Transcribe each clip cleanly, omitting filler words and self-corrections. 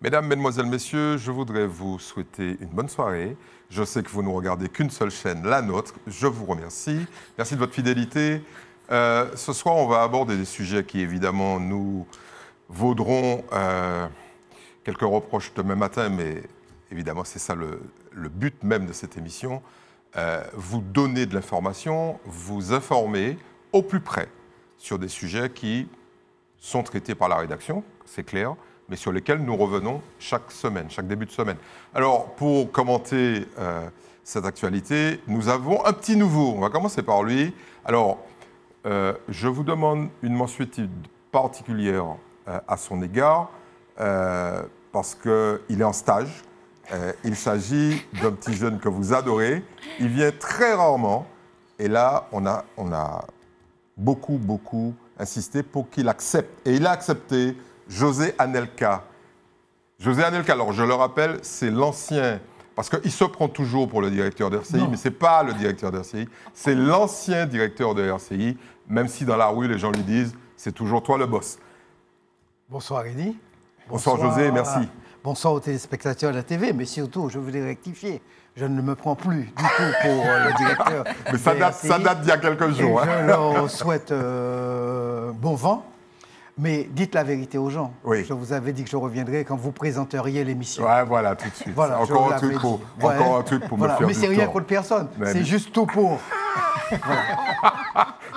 Mesdames, Mesdemoiselles, Messieurs, je voudrais vous souhaiter une bonne soirée. Je sais que vous ne regardez qu'une seule chaîne, la nôtre. Je vous remercie. Merci de votre fidélité. Ce soir, on va aborder des sujets qui, évidemment, nous vaudront quelques reproches demain matin, mais évidemment, c'est ça le but même de cette émission. Vous donner de l'information, vous informer au plus près sur des sujets qui sont traités par la rédaction, c'est clair, mais sur lesquels nous revenons chaque semaine, chaque début de semaine. Alors, pour commenter cette actualité, nous avons un petit nouveau. On va commencer par lui. Alors, je vous demande une mensuétude particulière à son égard, parce qu'il est en stage. Il s'agit d'un petit jeune que vous adorez. Il vient très rarement. Et là, on a beaucoup insisté pour qu'il accepte. Et il a accepté. José Anelka. José Anelka, alors je le rappelle, c'est l'ancien, parce qu'il se prend toujours pour le directeur de RCI, mais ce n'est pas le directeur de RCI, c'est l'ancien directeur de RCI, même si dans la rue, les gens lui disent, c'est toujours toi le boss. Bonsoir Eddy. Bonsoir José, merci. Bonsoir aux téléspectateurs de la TV, mais surtout, je voulais rectifier. Je ne me prends plus du tout pour le directeur. Mais ça date d'il y a quelques jours. Je leur souhaite bon vent. Mais dites la vérité aux gens. Oui. Je vous avais dit que je reviendrai quand vous présenteriez l'émission. Ouais, voilà, tout de suite. Voilà, encore un truc pour me faire mais c'est rien contre personne. C'est juste tout pour.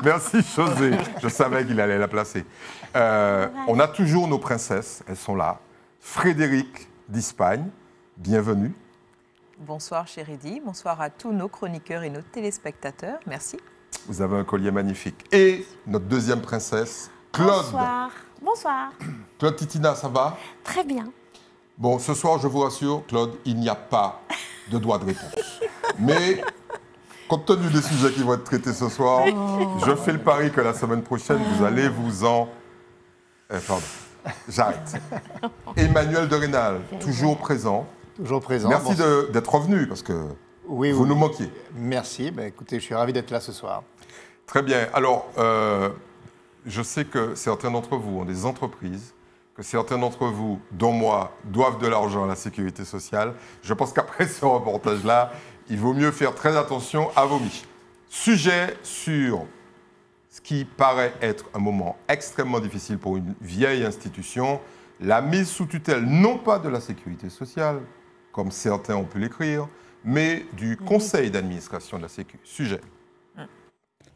Merci José. Je savais qu'il allait la placer. On a toujours nos princesses. Elles sont là. Frédéric d'Espagne, bienvenue. Bonsoir cher Eddy. Bonsoir à tous nos chroniqueurs et nos téléspectateurs. Merci. Vous avez un collier magnifique. Et notre deuxième princesse, Claude. Bonsoir. Bonsoir. Claude Titina, ça va? Très bien. Bon, ce soir, je vous rassure, Claude, il n'y a pas de droit de réponse. Mais, compte tenu des sujets qui vont être traités ce soir, je fais le pari que la semaine prochaine, vous allez vous en... pardon, j'arrête. Emmanuel de Rênal, toujours présent. Toujours présent. Merci d'être revenu, parce que vous nous manquiez. Merci. Ben, écoutez, je suis ravi d'être là ce soir. Très bien. Alors... je sais que certains d'entre vous ont des entreprises, que certains d'entre vous, dont moi, doivent de l'argent à la sécurité sociale. Je pense qu'après ce reportage-là, il vaut mieux faire très attention à vos miches. Sujet sur ce qui paraît être un moment extrêmement difficile pour une vieille institution, la mise sous tutelle, non pas de la sécurité sociale, comme certains ont pu l'écrire, mais du conseil d'administration de la Sécu. Sujet.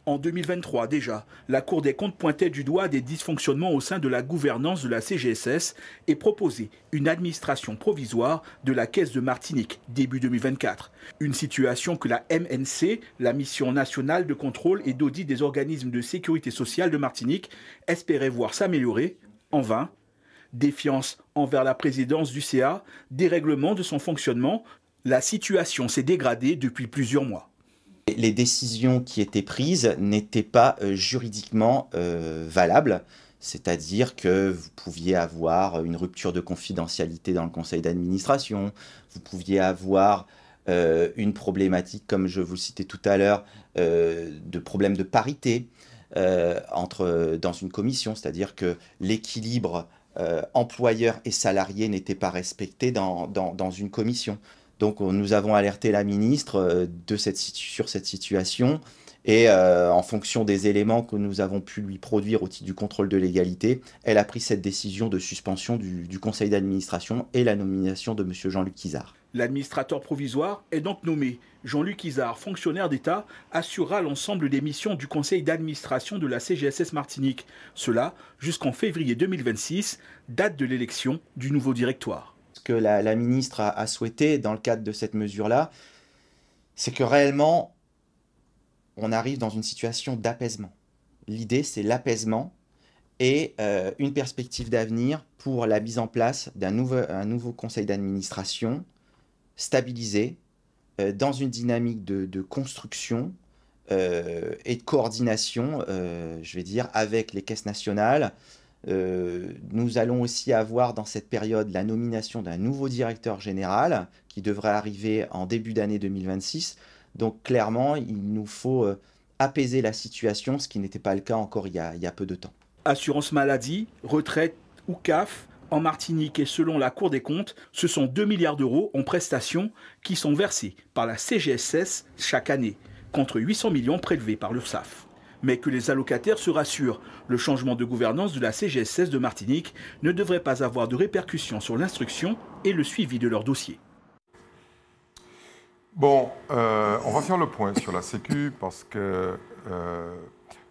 En 2023 déjà, la Cour des comptes pointait du doigt des dysfonctionnements au sein de la gouvernance de la CGSS et proposait une administration provisoire de la Caisse de Martinique début 2024. Une situation que la MNC, la Mission nationale de contrôle et d'audit des organismes de sécurité sociale de Martinique, espérait voir s'améliorer, en vain. Défiance envers la présidence du CA, dérèglement de son fonctionnement, la situation s'est dégradée depuis plusieurs mois. Les décisions qui étaient prises n'étaient pas juridiquement valables, c'est-à-dire que vous pouviez avoir une rupture de confidentialité dans le conseil d'administration, vous pouviez avoir une problématique, comme je vous le citais tout à l'heure, de problème de parité dans une commission, c'est-à-dire que l'équilibre employeur et salarié n'était pas respecté dans une commission. Donc nous avons alerté la ministre sur cette situation et en fonction des éléments que nous avons pu lui produire au titre du contrôle de légalité, elle a pris cette décision de suspension du conseil d'administration et la nomination de M. Jean-Luc Izard. L'administrateur provisoire est donc nommé. Jean-Luc Izard, fonctionnaire d'État, assurera l'ensemble des missions du conseil d'administration de la CGSS Martinique. Cela jusqu'en février 2026, date de l'élection du nouveau directoire. Ce que la ministre a souhaité dans le cadre de cette mesure-là, c'est que réellement, on arrive dans une situation d'apaisement. L'idée, c'est l'apaisement et une perspective d'avenir pour la mise en place d'un nouveau conseil d'administration stabilisé dans une dynamique de construction et de coordination, je vais dire, avec les caisses nationales, Nous allons aussi avoir dans cette période la nomination d'un nouveau directeur général qui devrait arriver en début d'année 2026. Donc clairement, il nous faut apaiser la situation, ce qui n'était pas le cas encore il y a peu de temps. Assurance maladie, retraite ou CAF, en Martinique et selon la Cour des comptes, ce sont 2 milliards d'euros en prestations qui sont versés par la CGSS chaque année, contre 800 millions prélevés par l'URSSAF. Mais que les allocataires se rassurent, le changement de gouvernance de la CGSS de Martinique ne devrait pas avoir de répercussions sur l'instruction et le suivi de leur dossier. Bon, on va faire le point sur la Sécu parce que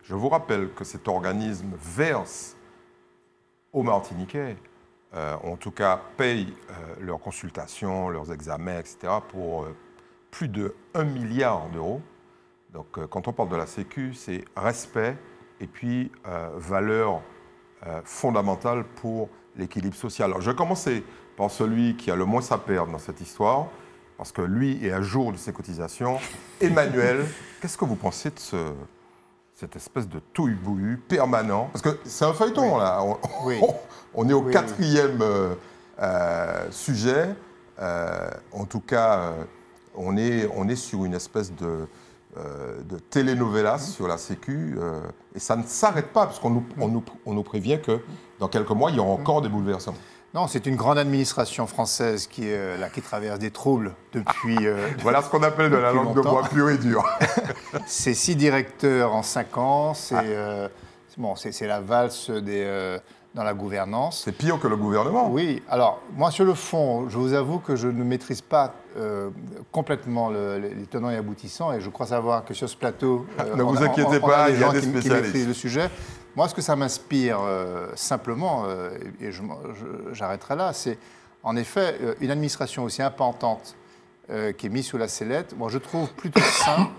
je vous rappelle que cet organisme verse aux Martiniquais, en tout cas paye leurs consultations, leurs examens, etc. pour plus de 1 milliard d'euros. Donc, quand on parle de la Sécu, c'est respect et puis valeur fondamentale pour l'équilibre social. Alors, je vais commencer par celui qui a le moins à perdre dans cette histoire, parce que lui est à jour de ses cotisations. Emmanuel, qu'est-ce que vous pensez de cette espèce de touille-bouille permanent? Parce que c'est un feuilleton, là. On est au quatrième sujet. En tout cas, on est sur une espèce de telenovelas sur la Sécu, et ça ne s'arrête pas, parce qu'on nous prévient que dans quelques mois, il y aura encore des bouleversements. Non, c'est une grande administration française qui traverse des troubles depuis... voilà ce qu'on appelle de la langue de bois pure et dure. C'est 6 directeurs en 5 ans, c'est la valse dans la gouvernance. C'est pire que le gouvernement. Oui, alors moi sur le fond, je vous avoue que je ne maîtrise pas complètement les tenants et aboutissants, et je crois savoir que sur ce plateau, ne vous inquiétez pas, il y a des qui spécialistes. maîtrisent le sujet. Moi, ce que ça m'inspire simplement, et j'arrêterai là, c'est en effet une administration aussi importante qui est mise sous la sellette. Moi, je trouve plutôt sain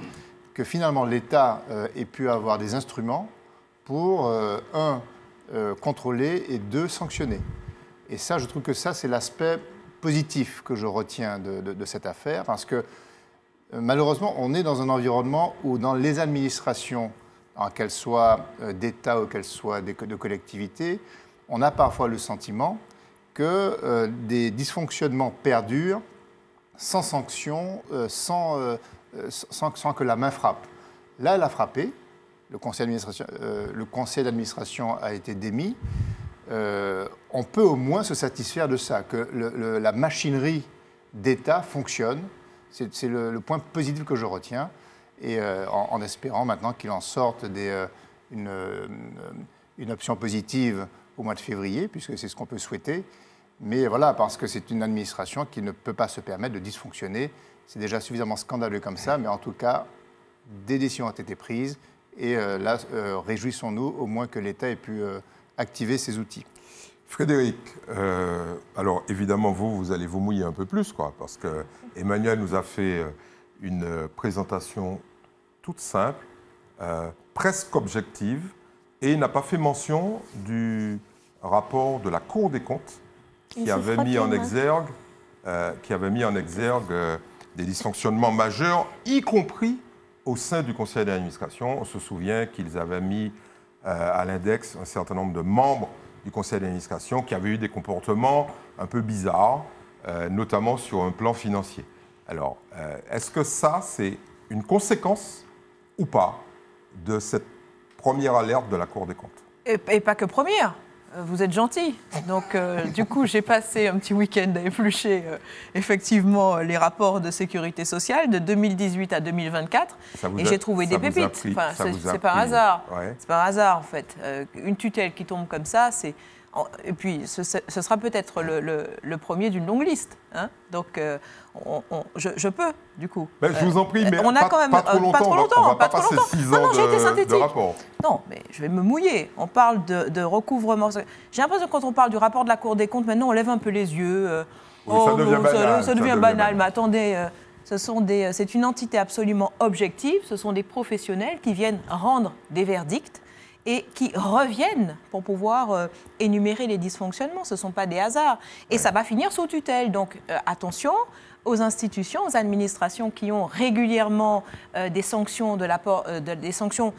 que finalement l'État ait pu avoir des instruments pour, contrôler et 2, sanctionner. Et ça, je trouve que ça, c'est l'aspect positif que je retiens de cette affaire, parce que malheureusement, on est dans un environnement où dans les administrations, qu'elles soient d'État ou qu'elles soient de collectivités, on a parfois le sentiment que des dysfonctionnements perdurent sans sanction, sans que la main frappe. Là, elle a frappé. Le conseil d'administration a été démis. On peut au moins se satisfaire de ça, que la machinerie d'État fonctionne. C'est le point positif que je retiens. Et en espérant maintenant qu'il en sorte une option positive au mois de février, puisque c'est ce qu'on peut souhaiter. Mais voilà, parce que c'est une administration qui ne peut pas se permettre de dysfonctionner. C'est déjà suffisamment scandaleux comme ça, mais en tout cas, des décisions ont été prises. Et là, réjouissons-nous au moins que l'État ait pu activer ces outils. Frédéric, alors évidemment, vous allez vous mouiller un peu plus, quoi, parce que Emmanuel nous a fait une présentation toute simple, presque objective, et il n'a pas fait mention du rapport de la Cour des comptes qui avait mis en exergue des dysfonctionnements majeurs, y compris au sein du conseil d'administration. On se souvient qu'ils avaient mis à l'index un certain nombre de membres du conseil d'administration qui avaient eu des comportements un peu bizarres, notamment sur un plan financier. Alors, est-ce que ça, c'est une conséquence ou pas de cette première alerte de la Cour des comptes? Et pas que première. Vous êtes gentil. Donc, du coup, j'ai passé un petit week-end à éplucher effectivement les rapports de sécurité sociale de 2018 à 2024. Et j'ai trouvé des pépites. Enfin, c'est par hasard. Ouais. C'est par hasard, en fait. Une tutelle qui tombe comme ça, c'est... Et puis, ce sera peut-être le premier d'une longue liste. Hein. Donc, je peux, du coup. Ben, je vous en prie, mais on a quand même, pas trop longtemps. On va pas passer 6 ans de rapport. Non, mais je vais me mouiller. On parle de recouvrement. J'ai l'impression que quand on parle du rapport de la Cour des comptes, maintenant, on lève un peu les yeux. Oui, ça devient banal. Mais attendez, c'est une entité absolument objective. Ce sont des professionnels qui viennent rendre des verdicts et qui reviennent pour pouvoir énumérer les dysfonctionnements. Ce ne sont pas des hasards. Et ça va finir sous tutelle. Donc, attention, aux institutions, aux administrations qui ont régulièrement des sanctions des sanctions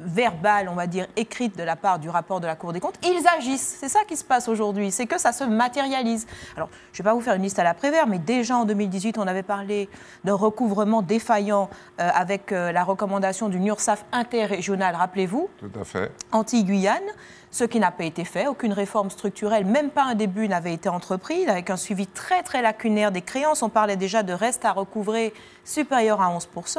verbales, on va dire, écrites de la part du rapport de la Cour des comptes, ils agissent. C'est ça qui se passe aujourd'hui, c'est que ça se matérialise. Alors, je ne vais pas vous faire une liste à l'après-vert, mais déjà en 2018, on avait parlé d'un recouvrement défaillant avec la recommandation d'une URSSAF interrégionale, rappelez-vous. Tout à fait. Antilles-Guyane. Ce qui n'a pas été fait, aucune réforme structurelle, même pas un début n'avait été entrepris, avec un suivi très très lacunaire des créances. On parlait déjà de reste à recouvrer supérieur à 11%.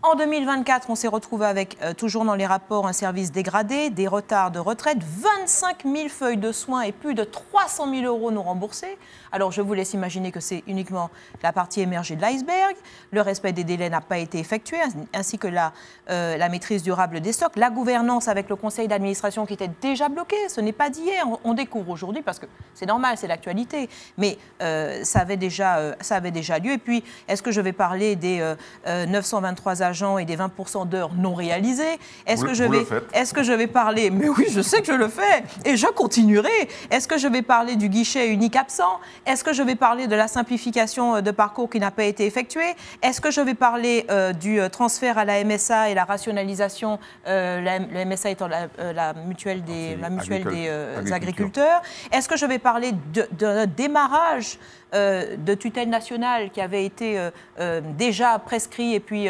En 2024, on s'est retrouvé avec, toujours dans les rapports, un service dégradé, des retards de retraite, 25 000 feuilles de soins et plus de 300 000 € non remboursés. Alors, je vous laisse imaginer que c'est uniquement la partie émergée de l'iceberg. Le respect des délais n'a pas été effectué, ainsi que la maîtrise durable des stocks. La gouvernance avec le conseil d'administration qui était déjà bloqué, ce n'est pas d'hier. On découvre aujourd'hui parce que c'est normal, c'est l'actualité. Mais ça avait déjà lieu. Et puis, est-ce que je vais parler des 923 agents et des 20% d'heures non réalisées? Est-ce que je vais parler... Mais oui, je sais que je le fais et je continuerai. Est-ce que je vais parler du guichet unique absent? Est-ce que je vais parler de la simplification de parcours qui n'a pas été effectuée? Est-ce que je vais parler du transfert à la MSA et la rationalisation, la MSA étant la mutuelle des agriculteurs? Est-ce que je vais parler d'un démarrage de tutelle nationale qui avait été déjà prescrit et puis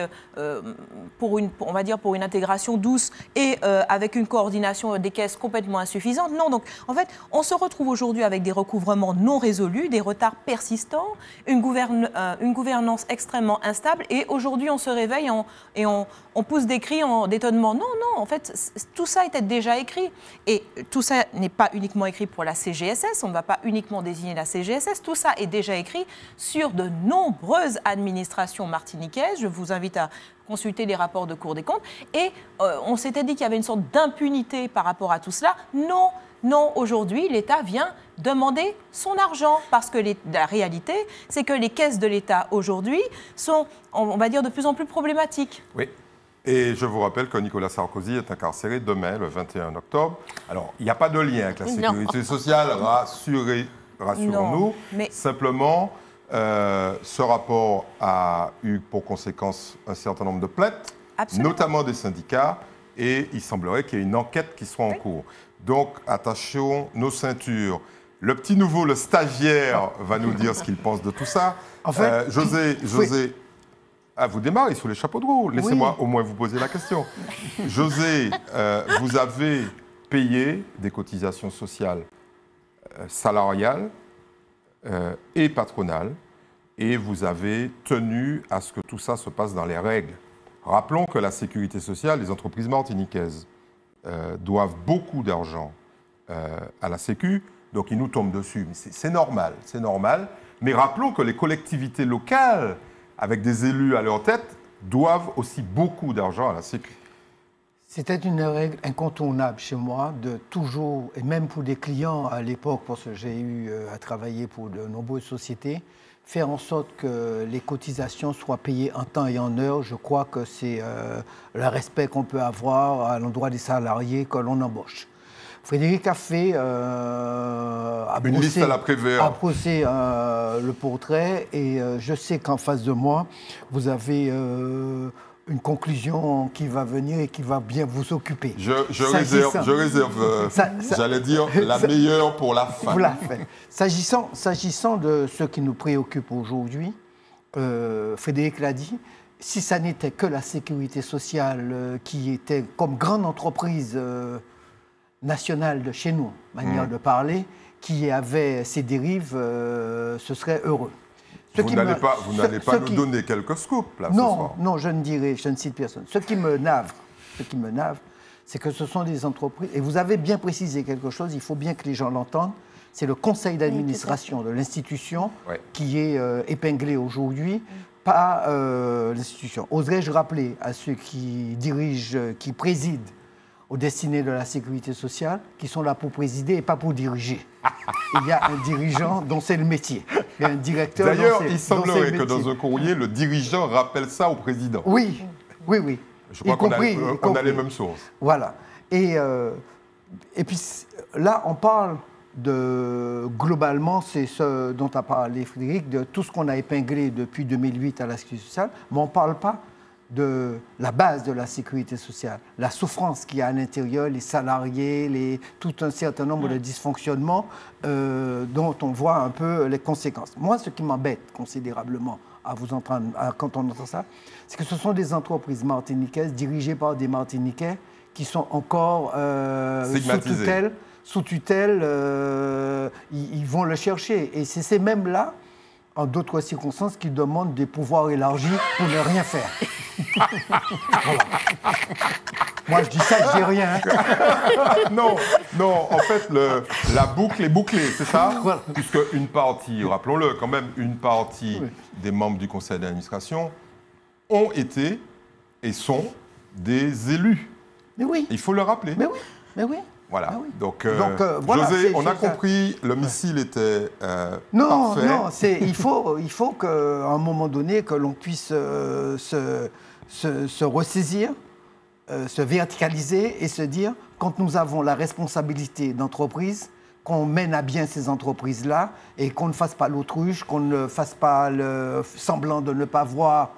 on va dire pour une intégration douce et avec une coordination des caisses complètement insuffisante? Non, donc en fait, on se retrouve aujourd'hui avec des recouvrements non résolus, des retards persistants, une gouvernance extrêmement instable et aujourd'hui on se réveille et on pousse des cris d'étonnement. Non, en fait, tout ça était déjà écrit et tout ça n'est pas uniquement écrit pour la CGSS, on ne va pas uniquement désigner la CGSS, tout ça est déjà écrit sur de nombreuses administrations martiniquaises. Je vous invite à consulter les rapports de Cour des comptes. Et on s'était dit qu'il y avait une sorte d'impunité par rapport à tout cela. Non, aujourd'hui, l'État vient demander son argent parce que la réalité, c'est que les caisses de l'État aujourd'hui sont, on va dire, de plus en plus problématiques. Oui. Et je vous rappelle que Nicolas Sarkozy est incarcéré demain, le 21 octobre. Alors, il n'y a pas de lien avec la sécurité sociale, rassurons-nous. Mais... Simplement, ce rapport a eu pour conséquence un certain nombre de plaintes, notamment des syndicats, et il semblerait qu'il y ait une enquête qui soit en cours. Donc, attachons nos ceintures. Le petit nouveau, le stagiaire, va nous dire ce qu'il pense de tout ça. En fait, José, vous démarrez sous les chapeaux de roue. Laissez-moi au moins vous poser la question. José, vous avez payé des cotisations sociales salariales et patronales, et vous avez tenu à ce que tout ça se passe dans les règles. Rappelons que la sécurité sociale, les entreprises martiniquaises doivent beaucoup d'argent à la Sécu, donc ils nous tombent dessus. Mais c'est normal. Mais rappelons que les collectivités locales, avec des élus à leur tête, doivent aussi beaucoup d'argent à la Sécu. C'était une règle incontournable chez moi, de toujours, et même pour des clients à l'époque, parce que j'ai eu à travailler pour de nombreuses sociétés, faire en sorte que les cotisations soient payées en temps et en heure. Je crois que c'est le respect qu'on peut avoir à l'endroit des salariés que l'on embauche. Frédéric a fait brosser le portrait et je sais qu'en face de moi, vous avez une conclusion qui va venir et qui va bien vous occuper. Je réserve j'allais dire, la meilleure pour la fin. Pour la fin. S'agissant de ce qui nous préoccupe aujourd'hui, Frédéric l'a dit, si ça n'était que la sécurité sociale qui était comme grande entreprise nationale de chez nous, manière de parler, qui avait ces dérives, ce serait heureux. Vous n'allez pas nous donner quelques scoops, là, ce soir. Non, je ne cite personne. Ce qui me navre, c'est que ce sont des entreprises, et vous avez bien précisé quelque chose, il faut bien que les gens l'entendent, c'est le conseil d'administration de l'institution qui est épinglé aujourd'hui, pas l'institution. Oserais-je rappeler à ceux qui dirigent, qui président aux destinées de la sécurité sociale, qui sont là pour présider et pas pour diriger. Il y a un dirigeant dont c'est le métier. Il y a un directeur dont c'est le métier. D'ailleurs, il semblerait que dans un courrier, le dirigeant rappelle ça au président. Oui. Je crois qu'on a les mêmes sources. Voilà. Et puis là, on parle globalement, c'est ce dont a parlé Frédéric, de tout ce qu'on a épinglé depuis 2008 à la sécurité sociale, mais on ne parle pas de la base de la sécurité sociale, la souffrance qu'il y a à l'intérieur, les salariés, tout un certain nombre de dysfonctionnements dont on voit un peu les conséquences. Moi, ce qui m'embête considérablement à vous entendre, quand on entend ça, c'est que ce sont des entreprises martiniquaises dirigées par des Martiniquais qui sont encore sous tutelle, ils vont le chercher. Et c'est ces mêmes-là, en d'autres circonstances, qui demandent des pouvoirs élargis pour ne rien faire. Voilà. Moi, je dis ça, je dis rien. Non, en fait, la boucle est bouclée, c'est ça? Voilà. Puisque une partie, rappelons-le quand même, une partie des membres du conseil d'administration ont été et sont des élus. Mais oui. Il faut le rappeler. Mais oui. Voilà. Ah oui. Donc, voilà, José, on a compris, le missile était non, parfait. Non, il faut qu'à un moment donné, que l'on puisse se ressaisir, se verticaliser et se dire, quand nous avons la responsabilité d'entreprise, qu'on mène à bien ces entreprises-là et qu'on ne fasse pas l'autruche, qu'on ne fasse pas le semblant de ne pas voir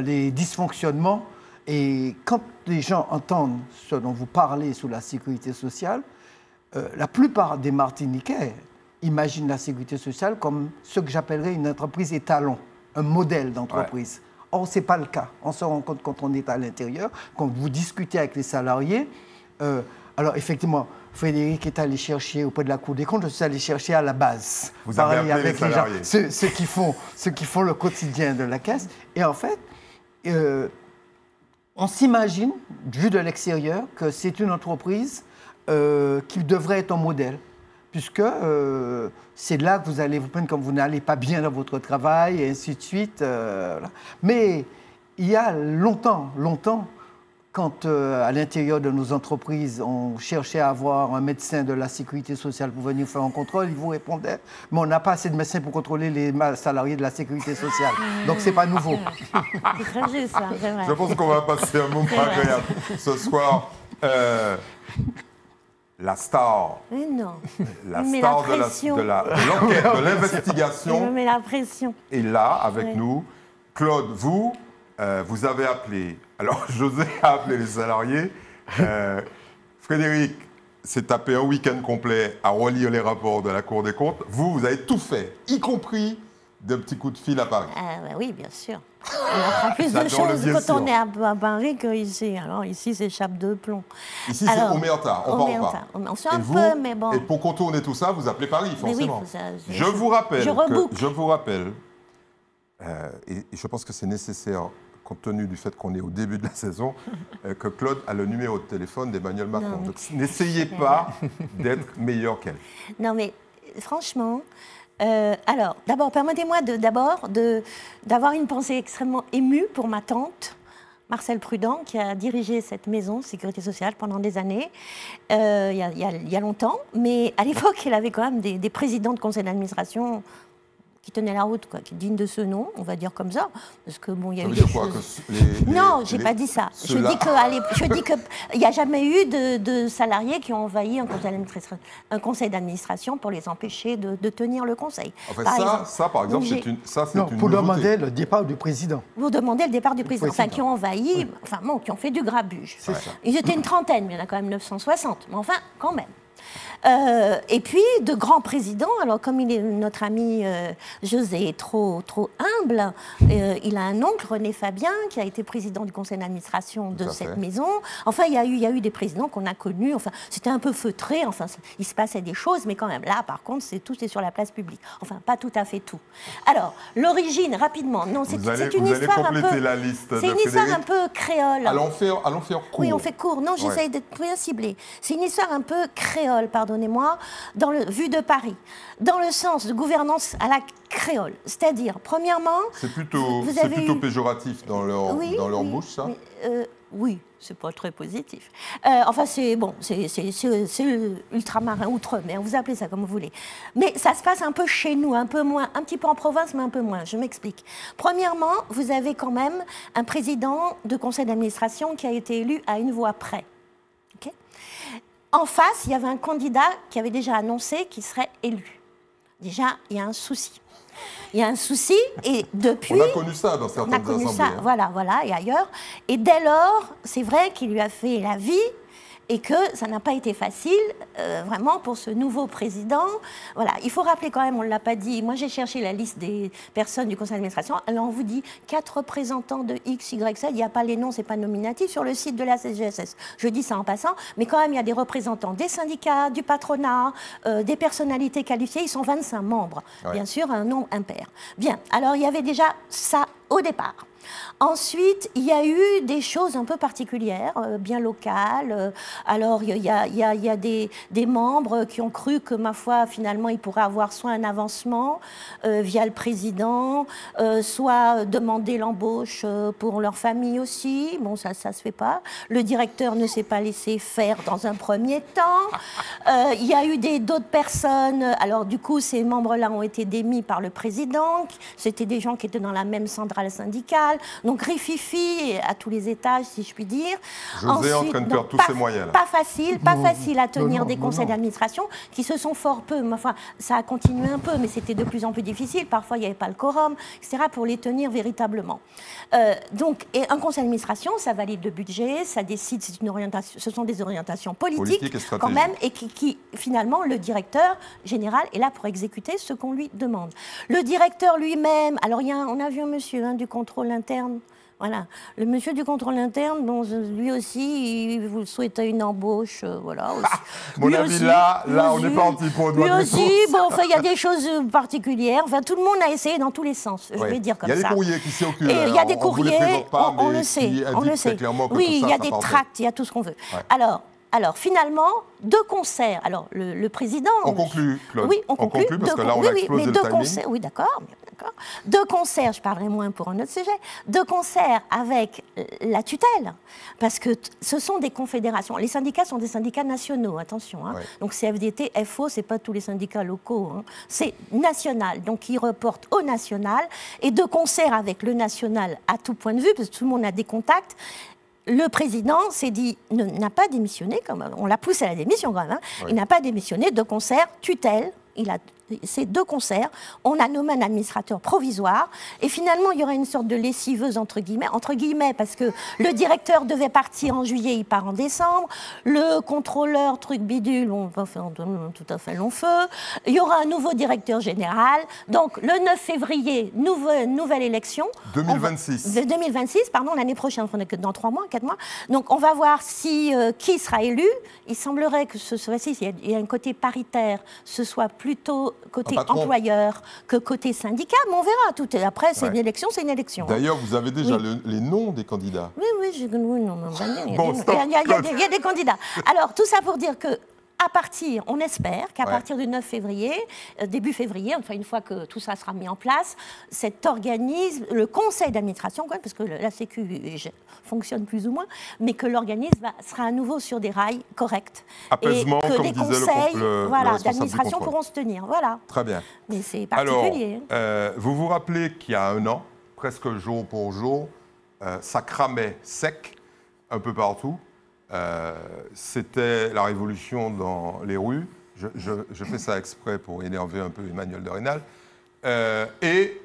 les dysfonctionnements. Et quand les gens entendent ce dont vous parlez sur la sécurité sociale, la plupart des Martiniquais imaginent la sécurité sociale comme ce que j'appellerais une entreprise étalon, un modèle d'entreprise. Ouais. Or, ce n'est pas le cas. On se rend compte quand on est à l'intérieur, quand vous discutez avec les salariés. Alors, effectivement, Frédéric est allé chercher auprès de la Cour des comptes, je suis allé chercher à la base. Vous avez appelé avec les salariés. Ceux qui font le quotidien de la caisse. Et en fait, on s'imagine, vu de l'extérieur, que c'est une entreprise qui devrait être un modèle, puisque c'est là que vous allez vous plaindre quand vous n'allez pas bien dans votre travail, et ainsi de suite. Mais il y a longtemps, quand à l'intérieur de nos entreprises, on cherchait à avoir un médecin de la sécurité sociale pour venir faire un contrôle, il vous répondait « mais on n'a pas assez de médecins pour contrôler les salariés de la sécurité sociale ». Donc, ce n'est pas nouveau. C'est très juste, ça, c'est vrai. Je pense qu'on va passer un moment agréable ce soir. La star, Mais non. la star de l'enquête, de l'investigation. Je me mets la pression. Et là, avec nous, Claude, vous avez appelé. Alors, José a appelé les salariés. Frédéric s'est tapé un week-end complet à relire les rapports de la Cour des comptes. Vous avez tout fait, y compris des petits coups de fil à Paris. Oui, bien sûr. On apprend plus de choses quand on est à Paris qu'ici. Alors ici, c'est chape de plomb. Ici, c'est Omerta, on part pas. On sait un peu, mais bon. Et pour contourner tout ça, vous appelez Paris, forcément. Oui, je vous rappelle, et je pense que c'est nécessaire, compte tenu du fait qu'on est au début de la saison, que Claude a le numéro de téléphone d'Emmanuel Macron. Donc n'essayez pas d'être meilleur qu'elle. Non, mais franchement... alors, d'abord, permettez-moi d'avoir une pensée extrêmement émue pour ma tante, Marcel Prudent, qui a dirigé cette maison, Sécurité sociale, pendant des années, il y a longtemps. Mais à l'époque, elle avait quand même des présidents de conseil d'administration qui tenaient la route, quoi, qui dignes de ce nom, on va dire comme ça. Parce que, bon, il y a eu des choses... Non, je n'ai pas dit ça. Je dis qu'il n'y a jamais eu de salariés qui ont envahi un conseil d'administration pour les empêcher de tenir le conseil. En fait, par exemple, c'est une nouveauté. Pour demander le départ du président. Pour demander le départ du président. Enfin, qui ont envahi, qui ont fait du grabuge. Ils étaient une trentaine, mais il y en a quand même 960. Mais enfin, quand même. Et puis, de grands présidents, alors comme notre ami José est trop humble, il a un oncle, René Fabien, qui a été président du conseil d'administration de cette maison. Enfin, il y a eu des présidents qu'on a connus, enfin, c'était un peu feutré, enfin, il se passait des choses, mais quand même, là, par contre, tout est sur la place publique. Enfin, pas tout à fait tout. Alors, l'origine, rapidement, non, c'est une histoire un peu... C'est une histoire un peu créole. Allons faire court. Oui, on fait court. Non, j'essaye d'être bien ciblée. C'est une histoire un peu créole, pardonnez-moi, vu de Paris, dans le sens de gouvernance à la créole. C'est-à-dire, premièrement... C'est plutôt péjoratif dans leur bouche, ça? Oui, c'est pas très positif. Enfin, c'est ultramarin, outre-mer, vous appelez ça comme vous voulez. Mais ça se passe un peu chez nous, un peu moins, un petit peu en province, mais un peu moins. Je m'explique. Premièrement, vous avez quand même un président de conseil d'administration qui a été élu à une voix près. Okay. En face, il y avait un candidat qui avait déjà annoncé qu'il serait élu. Déjà, il y a un souci. Il y a un souci et depuis... On a connu ça dans certaines assemblées. On a connu ça, voilà, et ailleurs. Et dès lors, c'est vrai qu'il lui a fait la vie et que ça n'a pas été facile, vraiment, pour ce nouveau président. Voilà, il faut rappeler quand même, on ne l'a pas dit, moi j'ai cherché la liste des personnes du conseil d'administration, alors on vous dit 4 représentants de X, Y, Z, il n'y a pas les noms, ce n'est pas nominatif, sur le site de la CGSS. Je dis ça en passant, mais quand même, il y a des représentants des syndicats, du patronat, des personnalités qualifiées, ils sont 25 membres, bien sûr, un nombre impair. Bien, alors il y avait déjà ça au départ. Ensuite, il y a eu des choses un peu particulières, bien locales. Alors, il y a des membres qui ont cru que, ma foi, finalement, ils pourraient avoir soit un avancement via le président, soit demander l'embauche pour leur famille aussi. Bon, ça se fait pas. Le directeur ne s'est pas laissé faire dans un premier temps. Il y a eu d'autres personnes. Alors, du coup, ces membres-là ont été démis par le président. C'était des gens qui étaient dans la même centrale syndicale. Donc, rififi à tous les étages, si je puis dire. José est en train de perdre tous ses moyens. Là. Pas facile à tenir des conseils d'administration qui se sont fort peu. Enfin, ça a continué un peu, mais c'était de plus en plus difficile. Parfois, il n'y avait pas le quorum, etc., pour les tenir véritablement. Donc, et un conseil d'administration, ça valide le budget, ça décide, c'est une orientation, ce sont des orientations politiques quand même, et qui, finalement, le directeur général est là pour exécuter ce qu'on lui demande. Le directeur lui-même, alors on a vu un monsieur du contrôle interne. Voilà. Le monsieur du contrôle interne, bon, lui aussi, il vous souhaitait une embauche. Voilà, mon avis, là, on n'est pas anti-pro. Lui aussi, bon, enfin, il y a des choses particulières. Enfin, tout le monde a essayé dans tous les sens, je vais dire comme ça. Il y a des courriers qui circulent. Il y a des courriers, on le sait. Oui, il y a des tracts, il y a tout ce qu'on veut. Ouais. Alors, finalement, de concert. Alors, le président... On conclut, Claude. Oui, on conclut parce que là, on a explosé le timing. Oui, d'accord. De concert, je parlerai moins pour un autre sujet, de concert avec la tutelle, parce que ce sont des confédérations. Les syndicats sont des syndicats nationaux, attention. Hein. Ouais. Donc, CFDT, FO, ce n'est pas tous les syndicats locaux. Hein. C'est national, donc ils reportent au national. Et de concert avec le national à tout point de vue, parce que tout le monde a des contacts, le président s'est dit, n'a pas démissionné, on l'a poussé à la démission quand même, hein. Oui. Il n'a pas démissionné, de concert, tutelle, c'est 2 concerts, on a nommé un administrateur provisoire, et finalement, il y aura une sorte de lessiveuse, entre guillemets, parce que le directeur devait partir en juillet, il part en décembre, le contrôleur, truc bidule, on va faire tout à fait long feu, il y aura un nouveau directeur général, donc le 9 février, nouvelle élection. 2026. 2026, pardon, l'année prochaine, dans 3 mois, 4 mois, donc on va voir qui sera élu. Il semblerait que ce soit-ci, il y a un côté paritaire, ce soit plutôt côté employeur que côté syndicat, mais on verra. Après, c'est une élection, c'est une élection. D'ailleurs, vous avez déjà les noms des candidats. Oui, il y a des candidats. Alors, tout ça pour dire que on espère qu'à partir du 9 février, début février, enfin une fois que tout ça sera mis en place, cet organisme, le conseil d'administration, parce que la Sécu fonctionne plus ou moins, mais que l'organisme sera à nouveau sur des rails corrects. Apaisement, et que comme des disait conseils d'administration pourront se tenir. Voilà. Très bien. Mais c'est particulier. Alors, vous vous rappelez qu'il y a 1 an, presque jour pour jour, ça cramait sec un peu partout. C'était la révolution dans les rues. Je fais ça exprès pour énerver un peu Emmanuel de Rênal. Et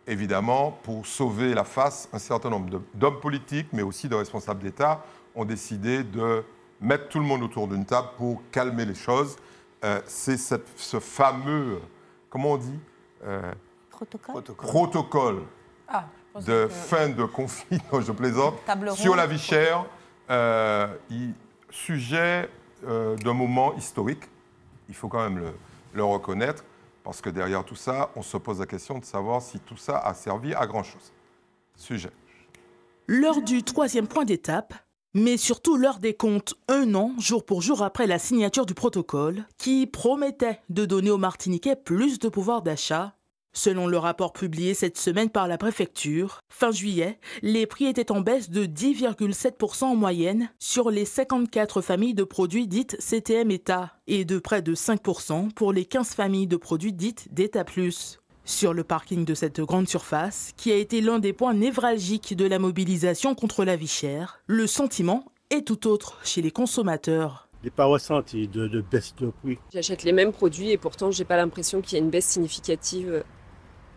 évidemment, pour sauver la face, un certain nombre d'hommes politiques, mais aussi de responsables d'État, ont décidé de mettre tout le monde autour d'une table pour calmer les choses. C'est ce fameux, comment on dit Protocole de fin de conflit, non, je plaisante, sur la vie chère. Sujet d'un moment historique, il faut quand même le reconnaître, parce que derrière tout ça, on se pose la question de savoir si tout ça a servi à grand-chose. Sujet. L'heure du 3e point d'étape, mais surtout l'heure des comptes, 1 an, jour pour jour après la signature du protocole, qui promettait de donner aux Martiniquais plus de pouvoir d'achat. Selon le rapport publié cette semaine par la préfecture, fin juillet, les prix étaient en baisse de 10,7% en moyenne sur les 54 familles de produits dites CTM État et de près de 5% pour les 15 familles de produits dites d'État+. Sur le parking de cette grande surface, qui a été l'un des points névralgiques de la mobilisation contre la vie chère, le sentiment est tout autre chez les consommateurs. n'ai pas ressenti de baisse de prix. J'achète les mêmes produits et pourtant, je n'ai pas l'impression qu'il y ait une baisse significative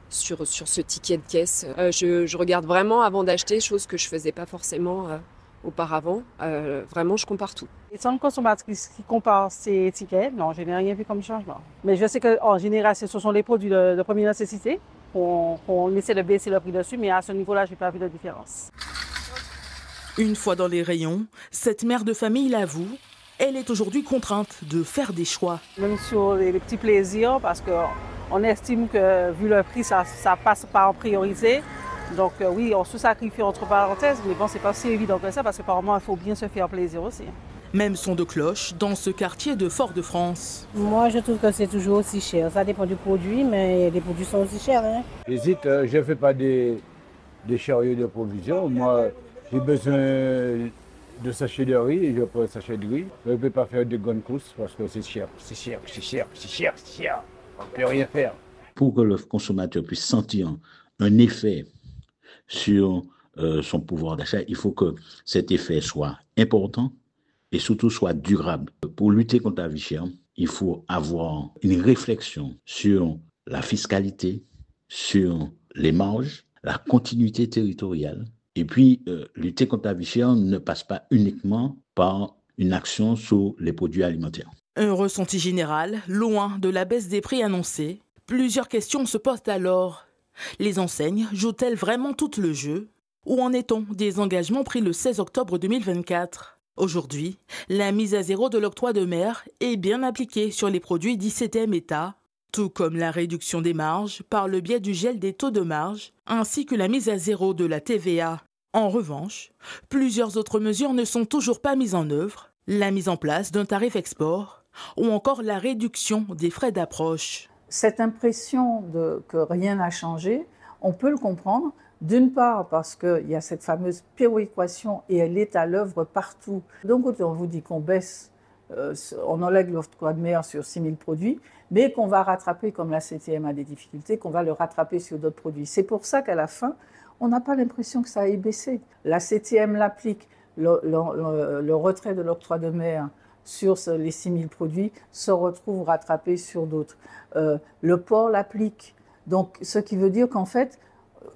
sur ce ticket de caisse. Je regarde vraiment avant d'acheter, chose que je ne faisais pas forcément auparavant. Vraiment, je compare tout. Étant une consommatrice qui compare ces tickets, non, je n'ai rien vu comme changement. Mais je sais qu'en général, ce sont les produits de première nécessité. On essaie de baisser le prix dessus, mais à ce niveau-là, je n'ai pas vu de différence. Une fois dans les rayons, cette mère de famille l'avoue, elle est aujourd'hui contrainte de faire des choix. Même sur les petits plaisirs, parce qu'on estime que vu le prix, ça passe pas en priorité. Donc oui, on se sacrifie entre parenthèses, mais bon, c'est pas si évident que ça, parce que par moment, il faut bien se faire plaisir aussi. Même son de cloche dans ce quartier de Fort-de-France. Moi, je trouve que c'est toujours aussi cher. Ça dépend du produit, mais les produits sont aussi chers. Hein. J'hésite, je ne fais pas des chariots de provision. Moi, j'ai besoin de sachets de riz et je prends un sachet de riz. Je ne peux pas faire de grandes courses parce que c'est cher, c'est cher, c'est cher, c'est cher, c'est cher. On ne peut rien faire. Pour que le consommateur puisse sentir un effet sur son pouvoir d'achat, il faut que cet effet soit important et surtout soit durable. Pour lutter contre la vie chère, il faut avoir une réflexion sur la fiscalité, sur les marges, la continuité territoriale. Et puis, lutter contre la vie chère ne passe pas uniquement par une action sur les produits alimentaires. Un ressenti général, loin de la baisse des prix annoncés. Plusieurs questions se posent alors. Les enseignes jouent-elles vraiment tout le jeu? Où en est-on des engagements pris le 16 octobre 2024? Aujourd'hui, la mise à zéro de l'octroi de mer est bien appliquée sur les produits 17e état, tout comme la réduction des marges par le biais du gel des taux de marge, ainsi que la mise à zéro de la TVA. En revanche, plusieurs autres mesures ne sont toujours pas mises en œuvre, la mise en place d'un tarif export ou encore la réduction des frais d'approche. Cette impression que rien n'a changé, on peut le comprendre. D'une part, parce qu'il y a cette fameuse péréquation et elle est à l'œuvre partout. D'un côté, on vous dit qu'on baisse, on enlève l'octroi de mer sur 6 000 produits, mais qu'on va rattraper, comme la CTM a des difficultés, qu'on va le rattraper sur d'autres produits. C'est pour ça qu'à la fin, on n'a pas l'impression que ça ait baissé. La CTM l'applique, le retrait de l'octroi de mer sur les 6 000 produits se retrouve rattrapé sur d'autres. Le port l'applique. Donc, ce qui veut dire qu'en fait,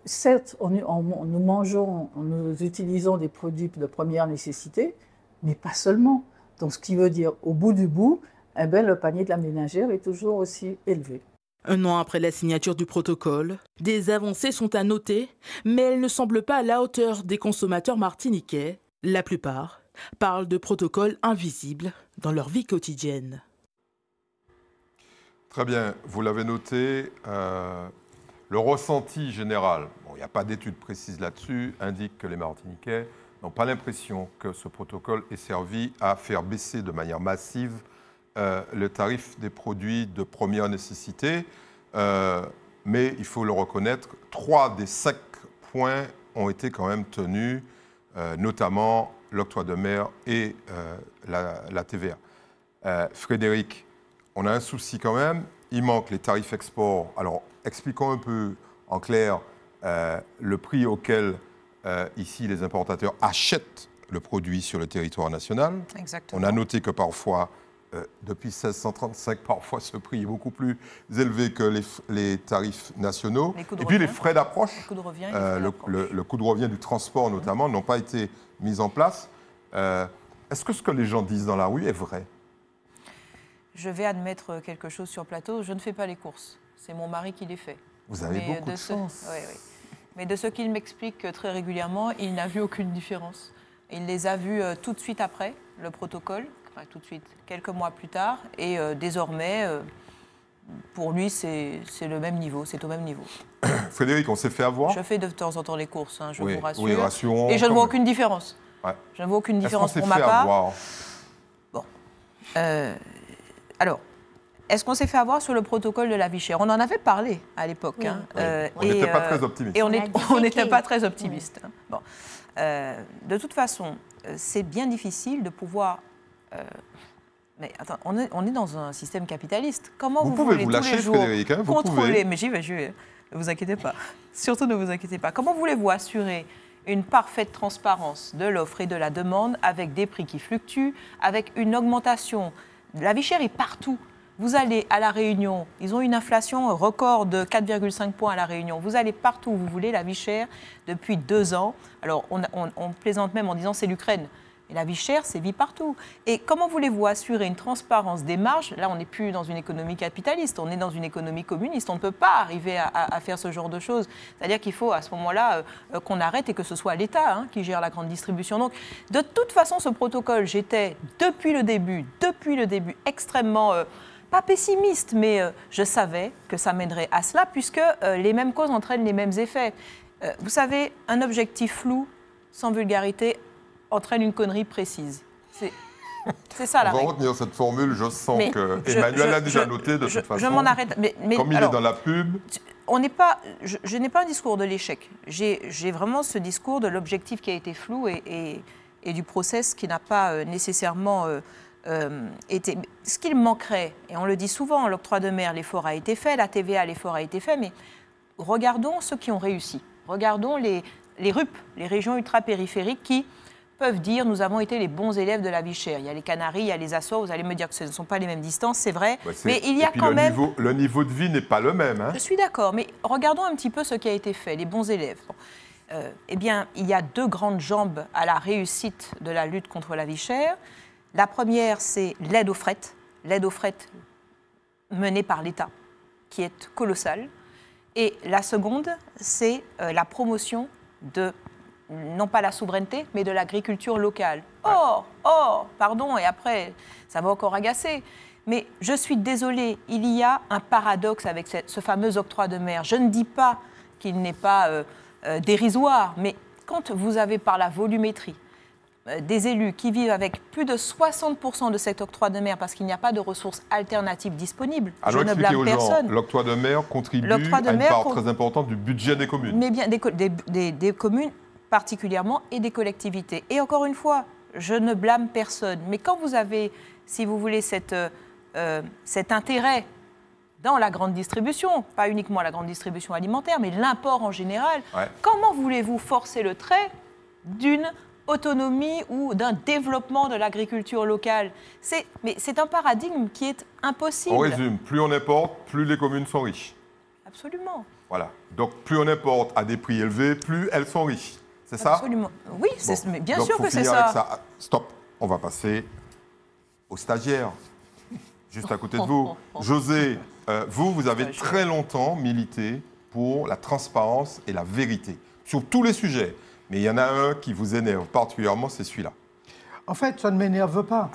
certes, nous utilisons des produits de première nécessité, mais pas seulement. Donc, ce qui veut dire, au bout du bout, eh bien, le panier de la ménagère est toujours aussi élevé. Un an après la signature du protocole, des avancées sont à noter, mais elles ne semblent pas à la hauteur des consommateurs martiniquais. La plupart parlent de protocoles invisibles dans leur vie quotidienne. Très bien, vous l'avez noté. Le ressenti général, il n'y a pas d'études précises là-dessus, indique que les Martiniquais n'ont pas l'impression que ce protocole ait servi à faire baisser de manière massive le tarif des produits de première nécessité. Mais il faut le reconnaître, 3 des 5 points ont été quand même tenus, notamment l'octroi de mer et la TVA. Frédéric, on a un souci quand même, il manque les tarifs export. Alors, expliquons un peu en clair le prix auquel ici les importateurs achètent le produit sur le territoire national. Exactement. On a noté que parfois, depuis 1635, parfois ce prix est beaucoup plus élevé que les tarifs nationaux. Et puis les frais d'approche, le coût de revient du transport notamment, n'ont pas été mis en place. Est-ce que ce que les gens disent dans la rue est vrai? Je vais admettre quelque chose sur plateau, je ne fais pas les courses. C'est mon mari qui les fait. Vous avez beaucoup de chance. Oui, oui. Mais de ce qu'il m'explique très régulièrement, il n'a vu aucune différence. Il les a vus tout de suite après le protocole, enfin, tout de suite, quelques mois plus tard. Et désormais, pour lui, c'est le même niveau, c'est au même niveau. Frédéric, on s'est fait avoir? Je fais de temps en temps les courses, hein, je vous rassure. Oui, rassurons. Et je ne vois aucune différence. Ouais. Je ne vois aucune différence pour ma part. Bon. Alors, est-ce qu'on s'est fait avoir sur le protocole de la vie chère? On en avait parlé à l'époque. Oui. On n'était pas très optimiste. Et on n'était pas très optimiste. Oui. Bon. De toute façon, c'est bien difficile de pouvoir... mais attends, on est dans un système capitaliste. Comment vous pouvez voulez vous tous lâcher, les jours Frédéric, contrôler? Mais j'y vais, ne vous inquiétez pas. Surtout ne vous inquiétez pas. Comment voulez-vous assurer une parfaite transparence de l'offre et de la demande, avec des prix qui fluctuent, avec une augmentation. La vie chère est partout. Vous allez à La Réunion, ils ont une inflation record de 4,5 points à La Réunion. Vous allez partout où vous voulez, la vie chère depuis 2 ans. Alors on plaisante même en disant c'est l'Ukraine. Et la vie chère, c'est vie partout. Et comment voulez-vous assurer une transparence des marges? Là, on n'est plus dans une économie capitaliste, on est dans une économie communiste. On ne peut pas arriver à faire ce genre de choses. C'est-à-dire qu'il faut à ce moment-là qu'on arrête et que ce soit l'État qui gère la grande distribution. Donc, de toute façon, ce protocole, j'étais depuis le début, extrêmement... pas pessimiste, mais je savais que ça mènerait à cela, puisque les mêmes causes entraînent les mêmes effets. Vous savez, un objectif flou, sans vulgarité, entraîne une connerie précise. C'est ça la règle. On va retenir cette formule, je sens que Emmanuel l'a déjà noté de toute façon. Je m'en arrête. Mais comme il est dans la pub... Je n'ai pas un discours de l'échec. J'ai vraiment ce discours de l'objectif qui a été flou et du process qui n'a pas nécessairement... ce qu'il manquerait, et on le dit souvent, l'octroi de mer, l'effort a été fait, la TVA, l'effort a été fait, mais regardons ceux qui ont réussi. Regardons les RUP, les régions ultra-périphériques, qui peuvent dire nous avons été les bons élèves de la vie chère. Il y a les Canaries, il y a les Açores, vous allez me dire que ce ne sont pas les mêmes distances, c'est vrai, mais il y a quand même... Le niveau de vie n'est pas le même. Je suis d'accord, mais regardons un petit peu ce qui a été fait, les bons élèves. Eh bien, il y a 2 grandes jambes à la réussite de la lutte contre la vie chère. La première, c'est l'aide au fret menée par l'État, qui est colossale. Et la seconde, c'est la promotion de, non pas la souveraineté, mais de l'agriculture locale. Pardon, et après, ça va encore agacer. Mais je suis désolée, il y a un paradoxe avec ce fameux octroi de mer. Je ne dis pas qu'il n'est pas dérisoire, mais quand vous avez par la volumétrie des élus qui vivent avec plus de 60% de cet octroi de mer parce qu'il n'y a pas de ressources alternatives disponibles. Alors, je ne blâme personne. L'octroi de mer contribue à une part très importante du budget des communes. Mais bien des communes particulièrement et des collectivités. Et encore une fois, je ne blâme personne. Mais quand vous avez, si vous voulez, cet intérêt dans la grande distribution, pas uniquement la grande distribution alimentaire, mais l'import en général, comment voulez-vous forcer le trait d'une autonomie ou d'un développement de l'agriculture locale? Mais c'est un paradigme qui est impossible. On résume, plus on importe, plus les communes sont riches. Absolument. Voilà. Donc plus on importe à des prix élevés, plus elles sont riches. C'est ça? Absolument. Oui, mais bien sûr que c'est ça. Stop. On va passer aux stagiaires, juste à côté de vous. José, vous avez très longtemps milité pour la transparence et la vérité, sur tous les sujets. Mais il y en a un qui vous énerve particulièrement, c'est celui-là. En fait, ça ne m'énerve pas.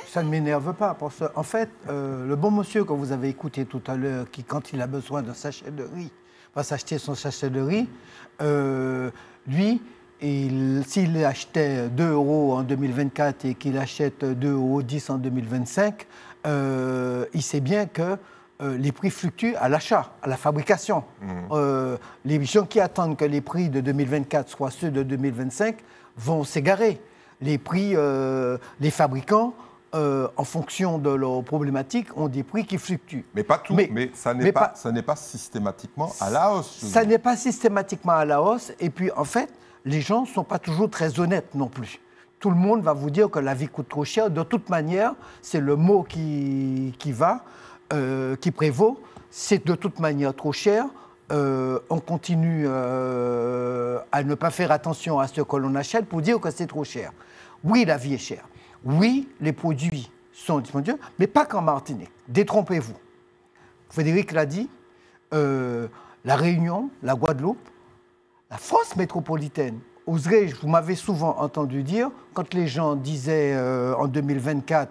Ça ne m'énerve pas. Parce que, en fait, le bon monsieur que vous avez écouté tout à l'heure, qui, quand il a besoin d'un sachet de riz, va s'acheter son sachet de riz, lui, s'il achetait 2 € en 2024 et qu'il achète 2,10 € en 2025, il sait bien que les prix fluctuent à l'achat, à la fabrication. Les gens qui attendent que les prix de 2024 soient ceux de 2025 vont s'égarer. Les prix, les fabricants, en fonction de leurs problématiques, ont des prix qui fluctuent. Mais pas tout, mais ça n'est pas systématiquement à la hausse. Ça n'est pas systématiquement à la hausse. Et puis, en fait, les gens ne sont pas toujours très honnêtes non plus. Tout le monde va vous dire que la vie coûte trop cher. De toute manière, c'est le mot qui prévaut. C'est de toute manière trop cher. On continue à ne pas faire attention à ce que l'on achète pour dire que c'est trop cher. Oui, la vie est chère. Oui, les produits sont dispendieux, mais pas qu'en Martinique. Détrompez-vous. Frédéric l'a dit, la Réunion, la Guadeloupe, la France métropolitaine. Oserais-je, vous m'avez souvent entendu dire, quand les gens disaient en 2024,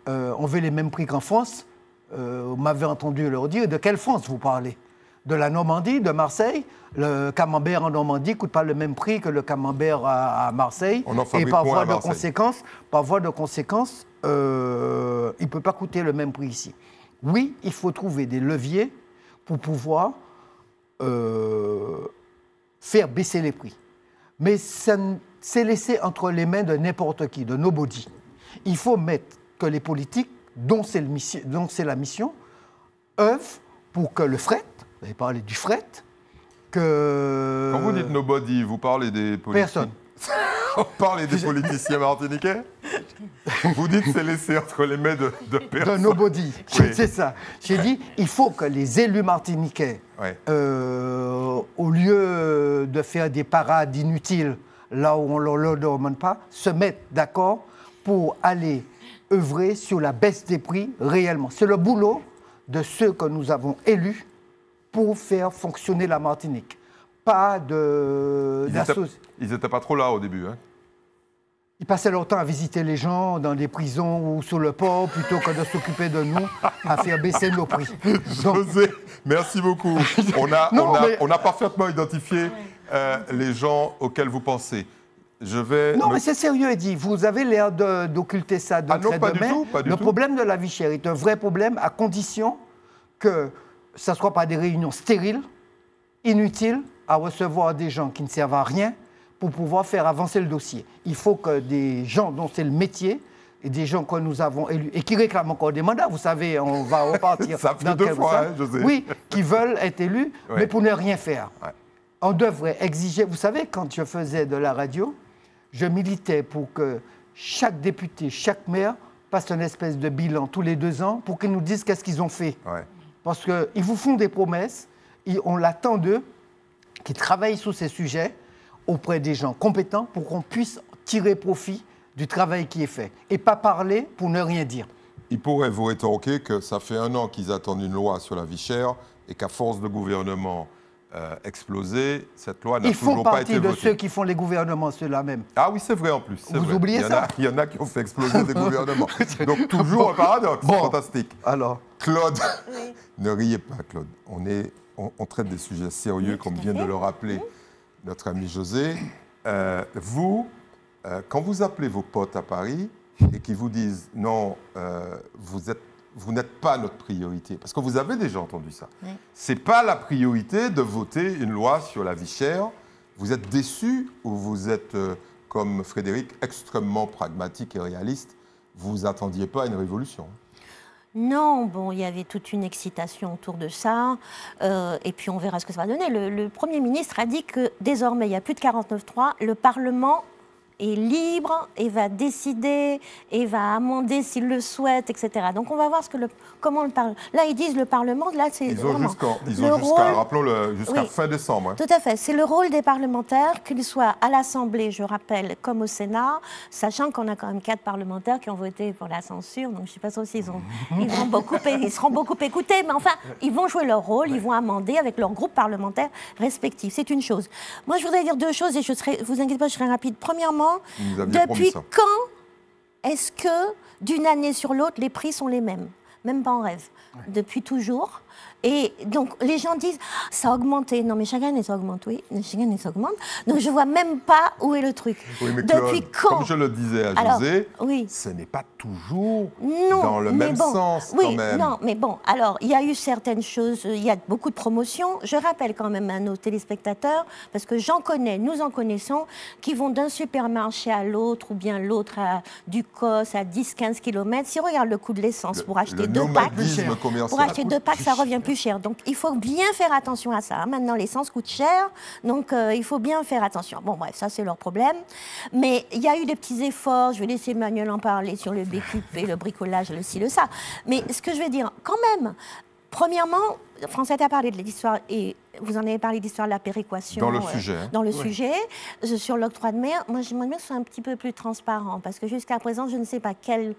on veut les mêmes prix qu'en France, vous m'avez entendu leur dire, de quelle France vous parlez? De la Normandie, de Marseille? Le camembert en Normandie ne coûte pas le même prix que le camembert à Marseille. Et par voie de conséquence, il ne peut pas coûter le même prix ici. Oui, il faut trouver des leviers pour pouvoir faire baisser les prix. Mais c'est laissé entre les mains de n'importe qui, de nobody. Il faut mettre que les politiques, dont c'est la mission, œuvrent pour que le fret, vous avez parlé du fret, que... Quand vous dites nobody, vous parlez des politiciens. Personne. On parle des politiciens martiniquais. Vous dites c'est laissé entre les mains de personne. De nobody, Oui. c'est ça. J'ai dit, il faut que les élus martiniquais, au lieu de faire des parades inutiles, là où on ne leur demande pas, se mettent d'accord pour aller œuvrer sur la baisse des prix réellement. C'est le boulot de ceux que nous avons élus pour faire fonctionner la Martinique. Pas de... Ils n'étaient pas trop là au début. Hein. Ils passaient leur temps à visiter les gens dans des prisons ou sur le port plutôt que de s'occuper de nous, à faire baisser nos prix. José, merci beaucoup. On a parfaitement identifié les gens auxquels vous pensez. Non, mais c'est sérieux, Eddy. Vous avez l'air d'occulter ça de trait de main. Le problème de la vie chère est un vrai problème à condition que ça ne soit pas des réunions stériles, inutiles, à recevoir des gens qui ne servent à rien pour pouvoir faire avancer le dossier. Il faut que des gens dont c'est le métier et des gens que nous avons élus et qui réclament encore des mandats, vous savez, on va repartir ça fait deux fois, hein, José. Oui, qui veulent être élus, mais pour ne rien faire. Ouais. On devrait exiger... Vous savez, quand je faisais de la radio, je militais pour que chaque député, chaque maire passe une espèce de bilan tous les 2 ans pour qu'ils nous disent qu'est-ce qu'ils ont fait. Ouais. Parce qu'ils vous font des promesses, on l'attend d'eux, qu'ils travaillent sur ces sujets auprès des gens compétents pour qu'on puisse tirer profit du travail qui est fait et pas parler pour ne rien dire. Ils pourraient vous rétorquer que ça fait 1 an qu'ils attendent une loi sur la vie chère et qu'à force de gouvernement explosé, cette loi n'a toujours pas été votée. Ils font partie de ceux qui font les gouvernements, ceux-là même. Ah oui, c'est vrai en plus. Vous oubliez ça? Il y en a qui ont fait exploser des gouvernements. Donc toujours un paradoxe. Fantastique. Alors, Claude, ne riez pas, Claude. On traite des sujets sérieux, comme vient de le rappeler notre ami José. Vous, quand vous appelez vos potes à Paris et qu'ils vous disent « Non, vous n'êtes pas notre priorité », parce que vous avez déjà entendu ça. Oui. Ce n'est pas la priorité de voter une loi sur la vie chère. Vous êtes déçu ou vous êtes, comme Frédéric, extrêmement pragmatique et réaliste. Vous ne vous attendiez pas à une révolution. Non, bon, il y avait toute une excitation autour de ça, et puis on verra ce que ça va donner. Le Premier ministre a dit que désormais, il n'y a plus de 49.3, le Parlement est libre et va décider et va amender s'il le souhaite, etc. Donc on va voir comment le Parlement... Là, ils disent le Parlement, là, c'est Ils ont jusqu'à, rappelons-le, jusqu'à fin décembre. Hein. Tout à fait. C'est le rôle des parlementaires, qu'ils soient à l'Assemblée, je rappelle, comme au Sénat, sachant qu'on a quand même 4 parlementaires qui ont voté pour la censure, donc je ne sais pas s'ils seront beaucoup écoutés, mais enfin, ils vont jouer leur rôle, ils vont amender avec leur groupe parlementaire respectif. C'est une chose. Moi, je voudrais dire 2 choses, et vous inquiétez pas, je serai rapide. Premièrement, depuis quand est-ce que, d'une année sur l'autre, les prix sont les mêmes? Même pas en rêve. Ouais. Depuis toujours. Et donc, les gens disent « ça a augmenté ». Non, mais chaque année, ça augmente, oui. Chaque année, ça augmente. Donc, je ne vois même pas où est le truc. Oui, mais depuis Claude, quand? Comme je le disais à José, ce n'est pas toujours dans le même sens, quand même. Non, mais bon, alors, il y a eu certaines choses, il y a beaucoup de promotions. Je rappelle quand même à nos téléspectateurs, parce que j'en connais, nous en connaissons, qui vont d'un supermarché à l'autre, ou bien l'autre à Ducos, à 10-15 km. Si on regarde le coût de l'essence pour acheter 2 packs, ça revient plus cher. Donc, il faut bien faire attention à ça. Maintenant, l'essence coûte cher, donc il faut bien faire attention. Bon, bref, ça, c'est leur problème. Mais il y a eu des petits efforts. Je vais laisser Emmanuel en parler sur le BQP, le bricolage, le ci, le ça. Mais ce que je veux dire, quand même, premièrement, François a parlé de l'histoire, et vous en avez parlé de l'histoire de la péréquation. Dans le sujet. Dans le sujet. Sur l'octroi de mer, moi, j'aimerais bien que ce soit un petit peu plus transparent, parce que jusqu'à présent, je ne sais pas quels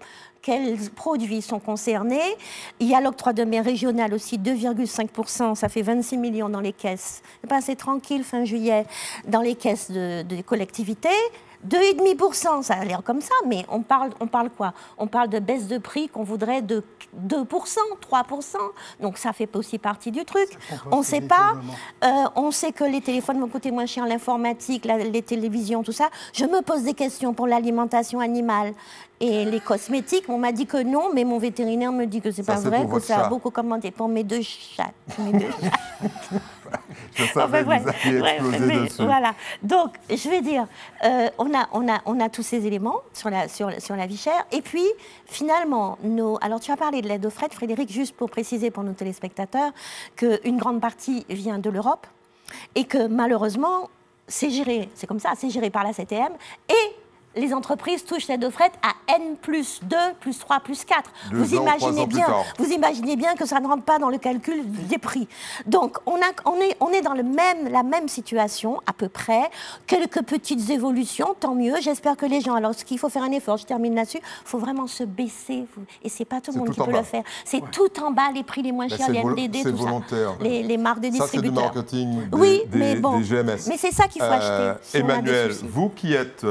produits sont concernés. Il y a l'octroi de mer régional aussi, 2,5%, ça fait 26 millions dans les caisses. C'est pas assez tranquille, fin juillet, dans les caisses des collectivités. 2,5%, ça a l'air comme ça, mais on parle quoi? On parle de baisse de prix qu'on voudrait de 2%, 3%, donc ça fait aussi partie du truc. On ne sait pas, on sait que les téléphones vont coûter moins cher, l'informatique, les télévisions, tout ça. Je me pose des questions pour l'alimentation animale et les cosmétiques. On m'a dit que non, mais mon vétérinaire me dit que c'est pas vrai, que ça a beaucoup augmenté pour mes 2 chats. Je savais que vous alliez exploser dessus. Voilà. Donc, je vais dire, on a tous ces éléments sur la vie chère. Et puis, finalement, alors tu as parlé de l'aide aux frais, Frédéric, juste pour préciser pour nos téléspectateurs qu'une grande partie vient de l'Europe. Et que malheureusement, c'est géré, c'est comme ça, c'est géré par la CTM. Et les entreprises touchent cette retraite à N plus 2, plus 3, plus 4. Vous imaginez bien que ça ne rentre pas dans le calcul des prix. Donc, on est dans la même situation, à peu près. Quelques petites évolutions, tant mieux. J'espère que les gens, alors ce qu'il faut faire un effort, je termine là-dessus, il faut vraiment se baisser. Et ce n'est pas tout le monde qui peut le faire. C'est tout en bas, les prix les moins chers, les MDD, tout volontaire. Ça. Les marques de distributeurs. Ça, c'est du marketing des GMS. Mais c'est ça qu'il faut acheter. Si Emmanuel, vous qui êtes...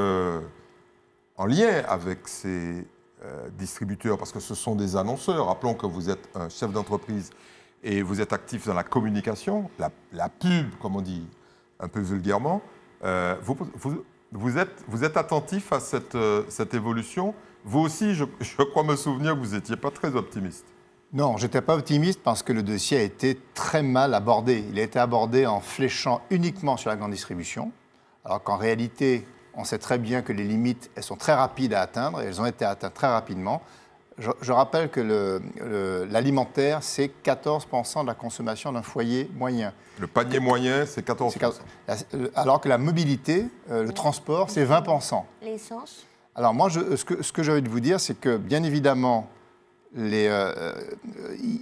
en lien avec ces distributeurs, parce que ce sont des annonceurs. Rappelons que vous êtes un chef d'entreprise et vous êtes actif dans la communication, la pub, comme on dit un peu vulgairement. Vous êtes attentif à cette évolution. Vous aussi, je crois me souvenir que vous n'étiez pas très optimiste. Non, je n'étais pas optimiste parce que le dossier a été très mal abordé. Il a été abordé en fléchant uniquement sur la grande distribution, alors qu'en réalité... On sait très bien que les limites, elles sont très rapides à atteindre, et elles ont été atteintes très rapidement. Je rappelle que l'alimentaire, c'est 14% de la consommation d'un foyer moyen. Le panier moyen, c'est 14%. Alors que la mobilité, le transport, c'est 20%. L'essence ? Alors moi, ce que j'ai envie de vous dire, c'est que bien évidemment, il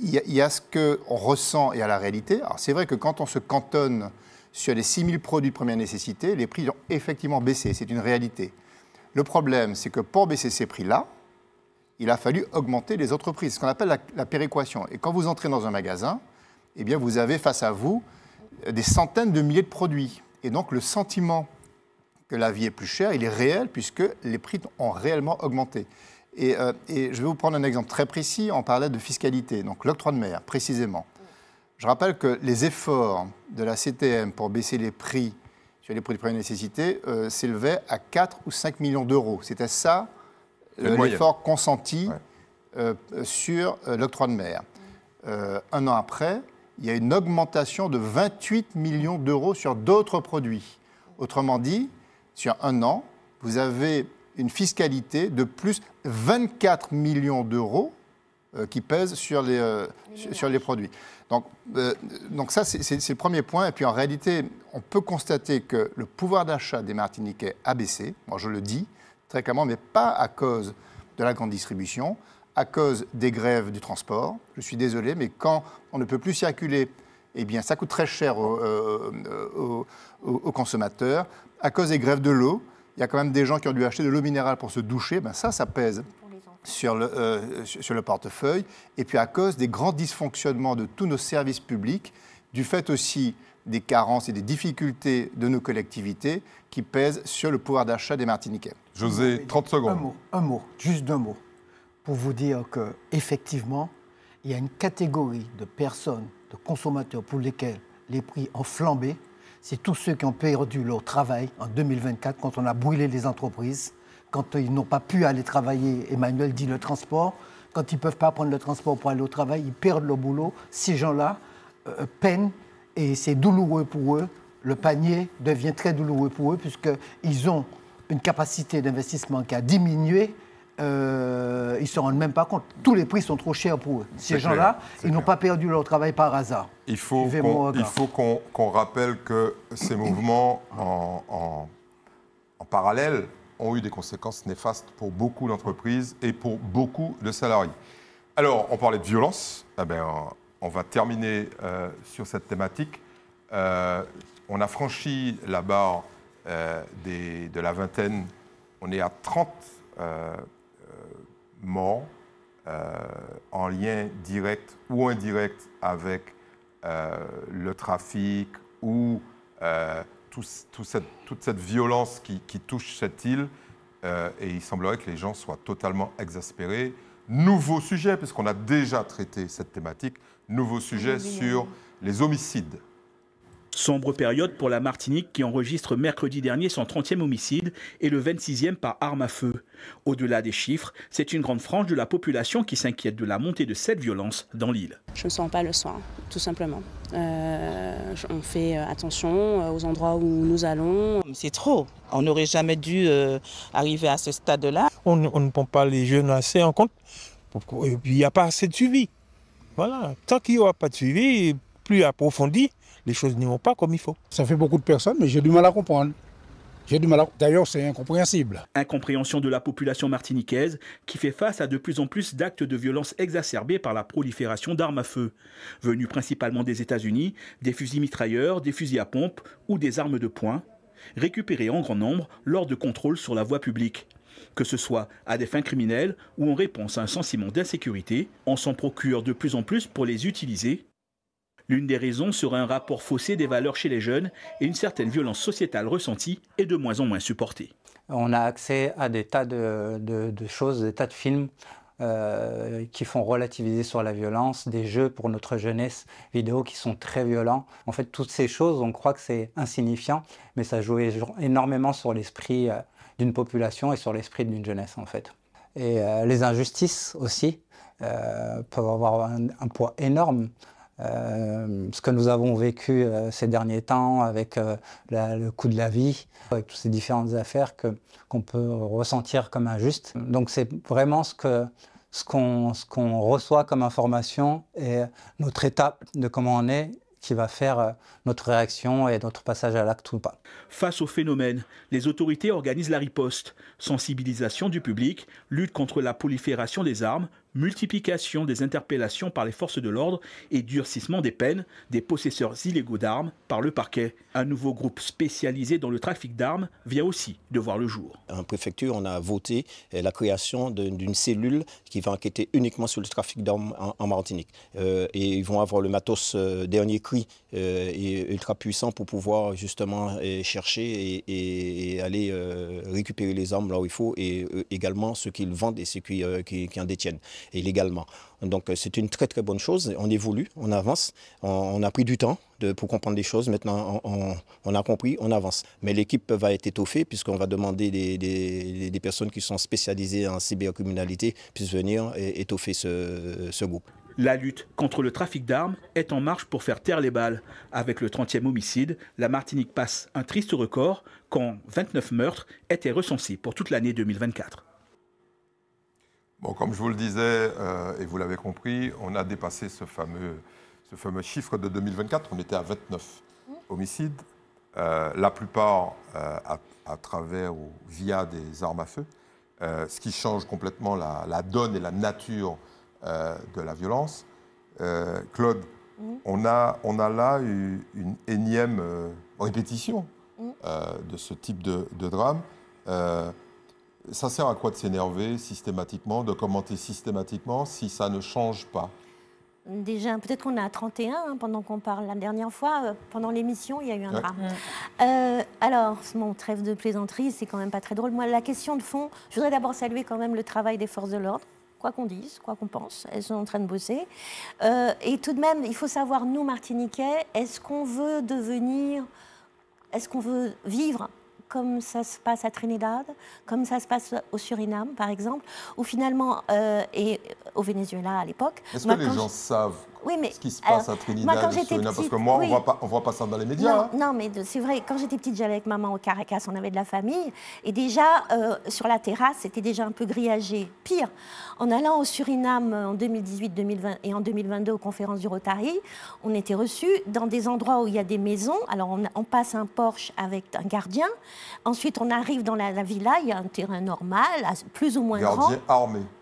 y a ce qu'on ressent et à la réalité. Alors c'est vrai que quand on se cantonne sur les 6 000 produits de première nécessité, les prix ont effectivement baissé, c'est une réalité. Le problème, c'est que pour baisser ces prix-là, il a fallu augmenter les autres prix, c'est ce qu'on appelle la péréquation. Et quand vous entrez dans un magasin, eh bien, vous avez face à vous des centaines de milliers de produits. Et donc le sentiment que la vie est plus chère, il est réel puisque les prix ont réellement augmenté. Et je vais vous prendre un exemple très précis, on parlait de fiscalité, donc l'octroi de mer, précisément. Je rappelle que les efforts de la CTM pour baisser les prix sur les produits de première nécessité s'élevaient à 4 ou 5 millions d'euros. C'était ça l'effort consenti sur l'octroi de mer. Un an après, il y a une augmentation de 28 millions d'euros sur d'autres produits. Autrement dit, sur un an, vous avez une fiscalité de plus 24 millions d'euros qui pèsent sur les produits. Donc ça, c'est le premier point. Et puis en réalité, on peut constater que le pouvoir d'achat des Martiniquais a baissé. Moi, je le dis très clairement, mais pas à cause de la grande distribution, à cause des grèves du transport. Je suis désolé, mais quand on ne peut plus circuler, eh bien, ça coûte très cher aux consommateurs. À cause des grèves de l'eau, il y a quand même des gens qui ont dû acheter de l'eau minérale pour se doucher. Ben ça pèse sur le portefeuille, et puis à cause des grands dysfonctionnements de tous nos services publics, du fait aussi des carences et des difficultés de nos collectivités qui pèsent sur le pouvoir d'achat des Martiniquais. José, 30 secondes. Un mot, juste deux mots, pour vous dire qu'effectivement, il y a une catégorie de personnes, de consommateurs pour lesquels les prix ont flambé. C'est tous ceux qui ont perdu leur travail en 2024 quand on a brûlé les entreprises. Quand ils n'ont pas pu aller travailler, Emmanuel dit le transport, quand ils ne peuvent pas prendre le transport pour aller au travail, ils perdent leur boulot. Ces gens-là peinent et c'est douloureux pour eux. Le panier devient très douloureux pour eux puisqu'ils ont une capacité d'investissement qui a diminué. Ils ne se rendent même pas compte. Tous les prix sont trop chers pour eux. Ces gens-là, ils n'ont pas perdu leur travail par hasard. Il faut qu'on rappelle que ces mouvements en parallèle ont eu des conséquences néfastes pour beaucoup d'entreprises et pour beaucoup de salariés. Alors, on parlait de violence. On va terminer sur cette thématique. On a franchi la barre de la vingtaine. On est à 30 morts en lien direct ou indirect avec le trafic ou toute cette violence qui touche cette île, et il semblerait que les gens soient totalement exaspérés. Nouveau sujet, puisqu'on a déjà traité cette thématique, nouveau sujet sur les homicides. Sombre période pour la Martinique qui enregistre mercredi dernier son 30e homicide et le 26e par arme à feu. Au-delà des chiffres, c'est une grande frange de la population qui s'inquiète de la montée de cette violence dans l'île. Je ne sors pas le soir, tout simplement. On fait attention aux endroits où nous allons. C'est trop. On n'aurait jamais dû arriver à ce stade-là. On ne prend pas les jeunes assez en compte. Et puis il n'y a pas assez de suivi. Voilà. Tant qu'il n'y aura pas de suivi, plus approfondi, les choses n'y vont pas comme il faut. Ça fait beaucoup de personnes, mais j'ai du mal à comprendre. D'ailleurs, c'est incompréhensible. Incompréhension de la population martiniquaise qui fait face à de plus en plus d'actes de violence exacerbés par la prolifération d'armes à feu. Venus principalement des États-Unis, des fusils mitrailleurs, des fusils à pompe ou des armes de poing, récupérées en grand nombre lors de contrôles sur la voie publique. Que ce soit à des fins criminelles ou en réponse à un sentiment d'insécurité, on s'en procure de plus en plus pour les utiliser. L'une des raisons serait un rapport faussé des valeurs chez les jeunes et une certaine violence sociétale ressentie et de moins en moins supportée. On a accès à des tas de choses, des tas de films qui font relativiser sur la violence, des jeux pour notre jeunesse vidéo qui sont très violents. En fait, toutes ces choses, on croit que c'est insignifiant, mais ça joue énormément sur l'esprit d'une population et sur l'esprit d'une jeunesse, en fait. Et les injustices aussi peuvent avoir un poids énorme. Ce que nous avons vécu ces derniers temps avec le coût de la vie, avec toutes ces différentes affaires qu'on peut ressentir comme injustes. Donc c'est vraiment ce qu'on reçoit comme information et notre étape de comment on est qui va faire notre réaction et notre passage à l'acte ou pas. Face au phénomène, les autorités organisent la riposte, sensibilisation du public, lutte contre la prolifération des armes, multiplication des interpellations par les forces de l'ordre et durcissement des peines des possesseurs illégaux d'armes par le parquet. Un nouveau groupe spécialisé dans le trafic d'armes vient aussi de voir le jour. En préfecture, on a voté la création d'une cellule qui va enquêter uniquement sur le trafic d'armes en Martinique. Et ils vont avoir le matos dernier cri et ultra puissant pour pouvoir justement chercher et aller récupérer les armes là où il faut et également ceux qui le vendent et ceux qui en détiennent illégalement. Donc c'est une très très bonne chose. On évolue, on avance, on a pris du temps pour comprendre les choses. Maintenant on a compris, on avance. Mais l'équipe va être étoffée puisqu'on va demander des personnes qui sont spécialisées en cybercriminalité puissent venir étoffer ce groupe. La lutte contre le trafic d'armes est en marche pour faire taire les balles. Avec le 30e homicide, la Martinique passe un triste record quand 29 meurtres étaient recensés pour toute l'année 2024. Bon, comme je vous le disais, et vous l'avez compris, on a dépassé ce fameux chiffre de 2024. On était à 29 homicides, la plupart à travers ou via des armes à feu, ce qui change complètement la donne et la nature de la violence. Claude, on a là une énième répétition de ce type de drame. Ça sert à quoi de s'énerver systématiquement, de commenter systématiquement si ça ne change pas? Déjà, peut-être qu'on est à 31 pendant qu'on parle. La dernière fois, pendant l'émission, il y a eu un drame. Alors, mon trêve de plaisanterie, c'est quand même pas très drôle. Moi, la question de fond, je voudrais d'abord saluer quand même le travail des forces de l'ordre. Quoi qu'on dise, quoi qu'on pense, elles sont en train de bosser. Et tout de même, il faut savoir, nous, Martiniquais, est-ce qu'on veut vivre comme ça se passe à Trinidad, comme ça se passe au Suriname, par exemple, ou finalement, et au Venezuela à l'époque. Est-ce que les gens savent ce qui se passe à Trinidad et au Suriname? Parce que moi, on ne voit pas ça dans les médias. Non, mais c'est vrai, quand j'étais petite, j'allais avec maman au Caracas, on avait de la famille, et déjà, sur la terrasse, c'était déjà un peu grillagé. Pire, en allant au Suriname en 2018, 2020 et en 2022 aux conférences du Rotary, on était reçus dans des endroits où il y a des maisons. Alors, on passe un Porsche avec un gardien. Ensuite, on arrive dans la villa, il y a un terrain normal, plus ou moins grand.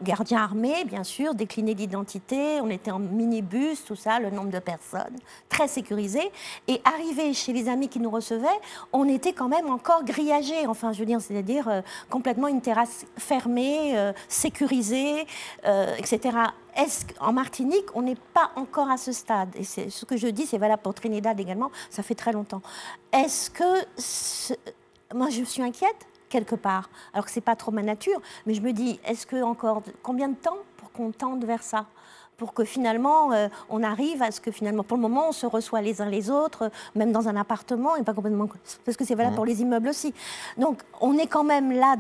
Gardien armé, bien sûr, décliné d'identité. On était en minibus, tout ça, le nombre de personnes, très sécurisé. Et arrivé chez les amis qui nous recevaient, on était quand même encore grillagés. Enfin, je veux dire, c'est-à-dire complètement une terrasse fermée, sécurisée, etc. Est-ce qu'en Martinique, on n'est pas encore à ce stade? Et c'est ce que je dis, c'est valable pour Trinidad également, ça fait très longtemps. Est-ce que... Moi, je suis inquiète, quelque part, alors que ce n'est pas trop ma nature, mais je me dis, est-ce que encore combien de temps pour qu'on tende vers ça? Pour que finalement, on arrive à ce que finalement, pour le moment, on se reçoit les uns les autres, même dans un appartement, et pas complètement... Parce que c'est valable pour les immeubles aussi. Donc, on est quand même là,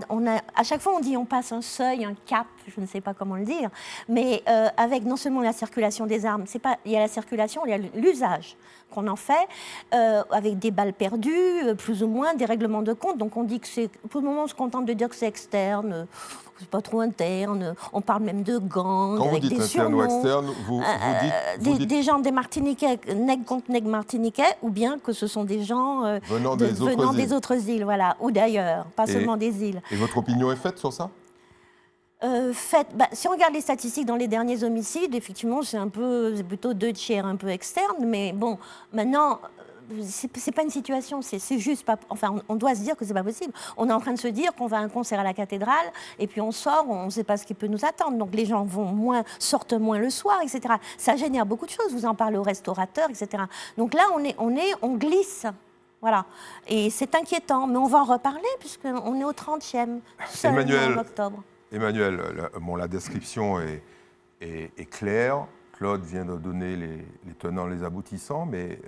à chaque fois, on dit on passe un seuil, un cap, je ne sais pas comment le dire, mais avec non seulement la circulation des armes, il y a la circulation, il y a l'usage qu'on en fait, avec des balles perdues, plus ou moins, des règlements de compte. Donc on dit que c'est, pour le moment, on se contente de dire que c'est externe, c'est pas trop interne, on parle même de gangs, quand avec vous dites des interne surnoms. ou externe, vous dites... Des gens, des Martiniquais, nègres contre nègres martiniquais, ou bien que ce sont des gens venant des autres îles, voilà, ou d'ailleurs, pas seulement des îles. Et votre opinion est faite sur ça? Si on regarde les statistiques dans les derniers homicides, effectivement, c'est plutôt 2 tiers un peu externes, mais bon, maintenant, c'est pas une situation, c'est juste pas... Enfin, on doit se dire que c'est pas possible. On est en train de se dire qu'on va à un concert à la cathédrale, et puis on sort, on ne sait pas ce qui peut nous attendre. Donc les gens sortent moins le soir, etc. Ça génère beaucoup de choses, vous en parlez aux restaurateurs, etc. Donc là, on glisse. Voilà. Et c'est inquiétant, mais on va en reparler, puisqu'on est au 30e, en octobre. Emmanuel, la description est claire. Claude vient de donner les tenants, les aboutissants, mais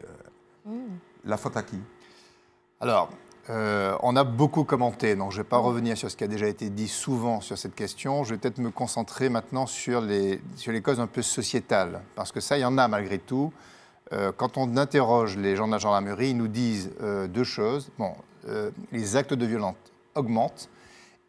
la faute à qui? Alors, on a beaucoup commenté, donc je ne vais pas revenir sur ce qui a déjà été dit souvent sur cette question. Je vais peut-être me concentrer maintenant sur les causes un peu sociétales, parce que ça, il y en a malgré tout. Quand on interroge les gens de la gendarmerie, ils nous disent 2 choses. Bon, les actes de violence augmentent,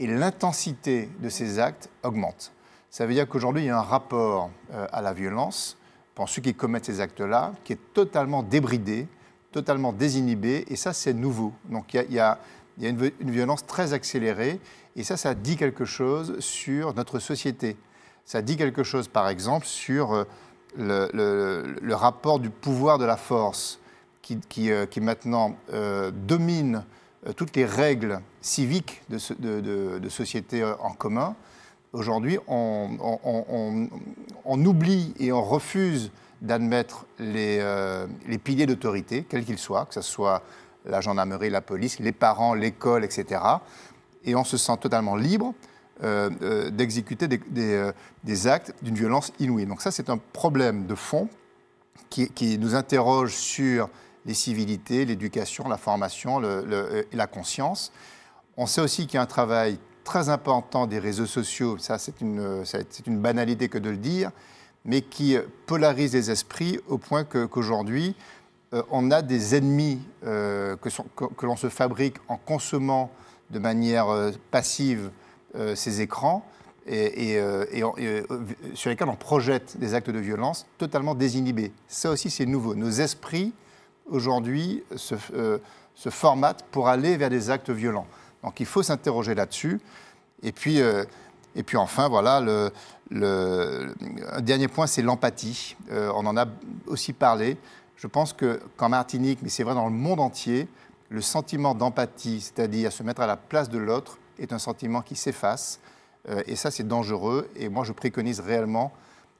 et l'intensité de ces actes augmente. Ça veut dire qu'aujourd'hui, il y a un rapport à la violence, pour ceux qui commettent ces actes-là, qui est totalement débridé, totalement désinhibé, et ça, c'est nouveau. Donc, il y a une violence très accélérée, et ça dit quelque chose sur notre société. Ça dit quelque chose, par exemple, sur le rapport du pouvoir de la force, qui maintenant domine toutes les règles civiques de société en commun. Aujourd'hui, on oublie et on refuse d'admettre les piliers d'autorité, quels qu'ils soient, que ce soit la gendarmerie, la police, les parents, l'école, etc. Et on se sent totalement libre d'exécuter des actes d'une violence inouïe. Donc ça, c'est un problème de fond qui nous interroge sur les civilités, l'éducation, la formation et la conscience. On sait aussi qu'il y a un travail très important des réseaux sociaux, ça c'est une banalité que de le dire, mais qui polarise les esprits au point qu'aujourd'hui, on a des ennemis que l'on se fabrique en consommant de manière passive ces écrans et sur lesquels on projette des actes de violence totalement désinhibés. Ça aussi, c'est nouveau. Nos esprits, aujourd'hui, se formatent pour aller vers des actes violents. Donc il faut s'interroger là-dessus. Et puis enfin, voilà, un dernier point, c'est l'empathie. On en a aussi parlé. Je pense qu'en Martinique, mais c'est vrai dans le monde entier, le sentiment d'empathie, c'est-à-dire se mettre à la place de l'autre, est un sentiment qui s'efface. Et ça, c'est dangereux. Et moi, je préconise réellement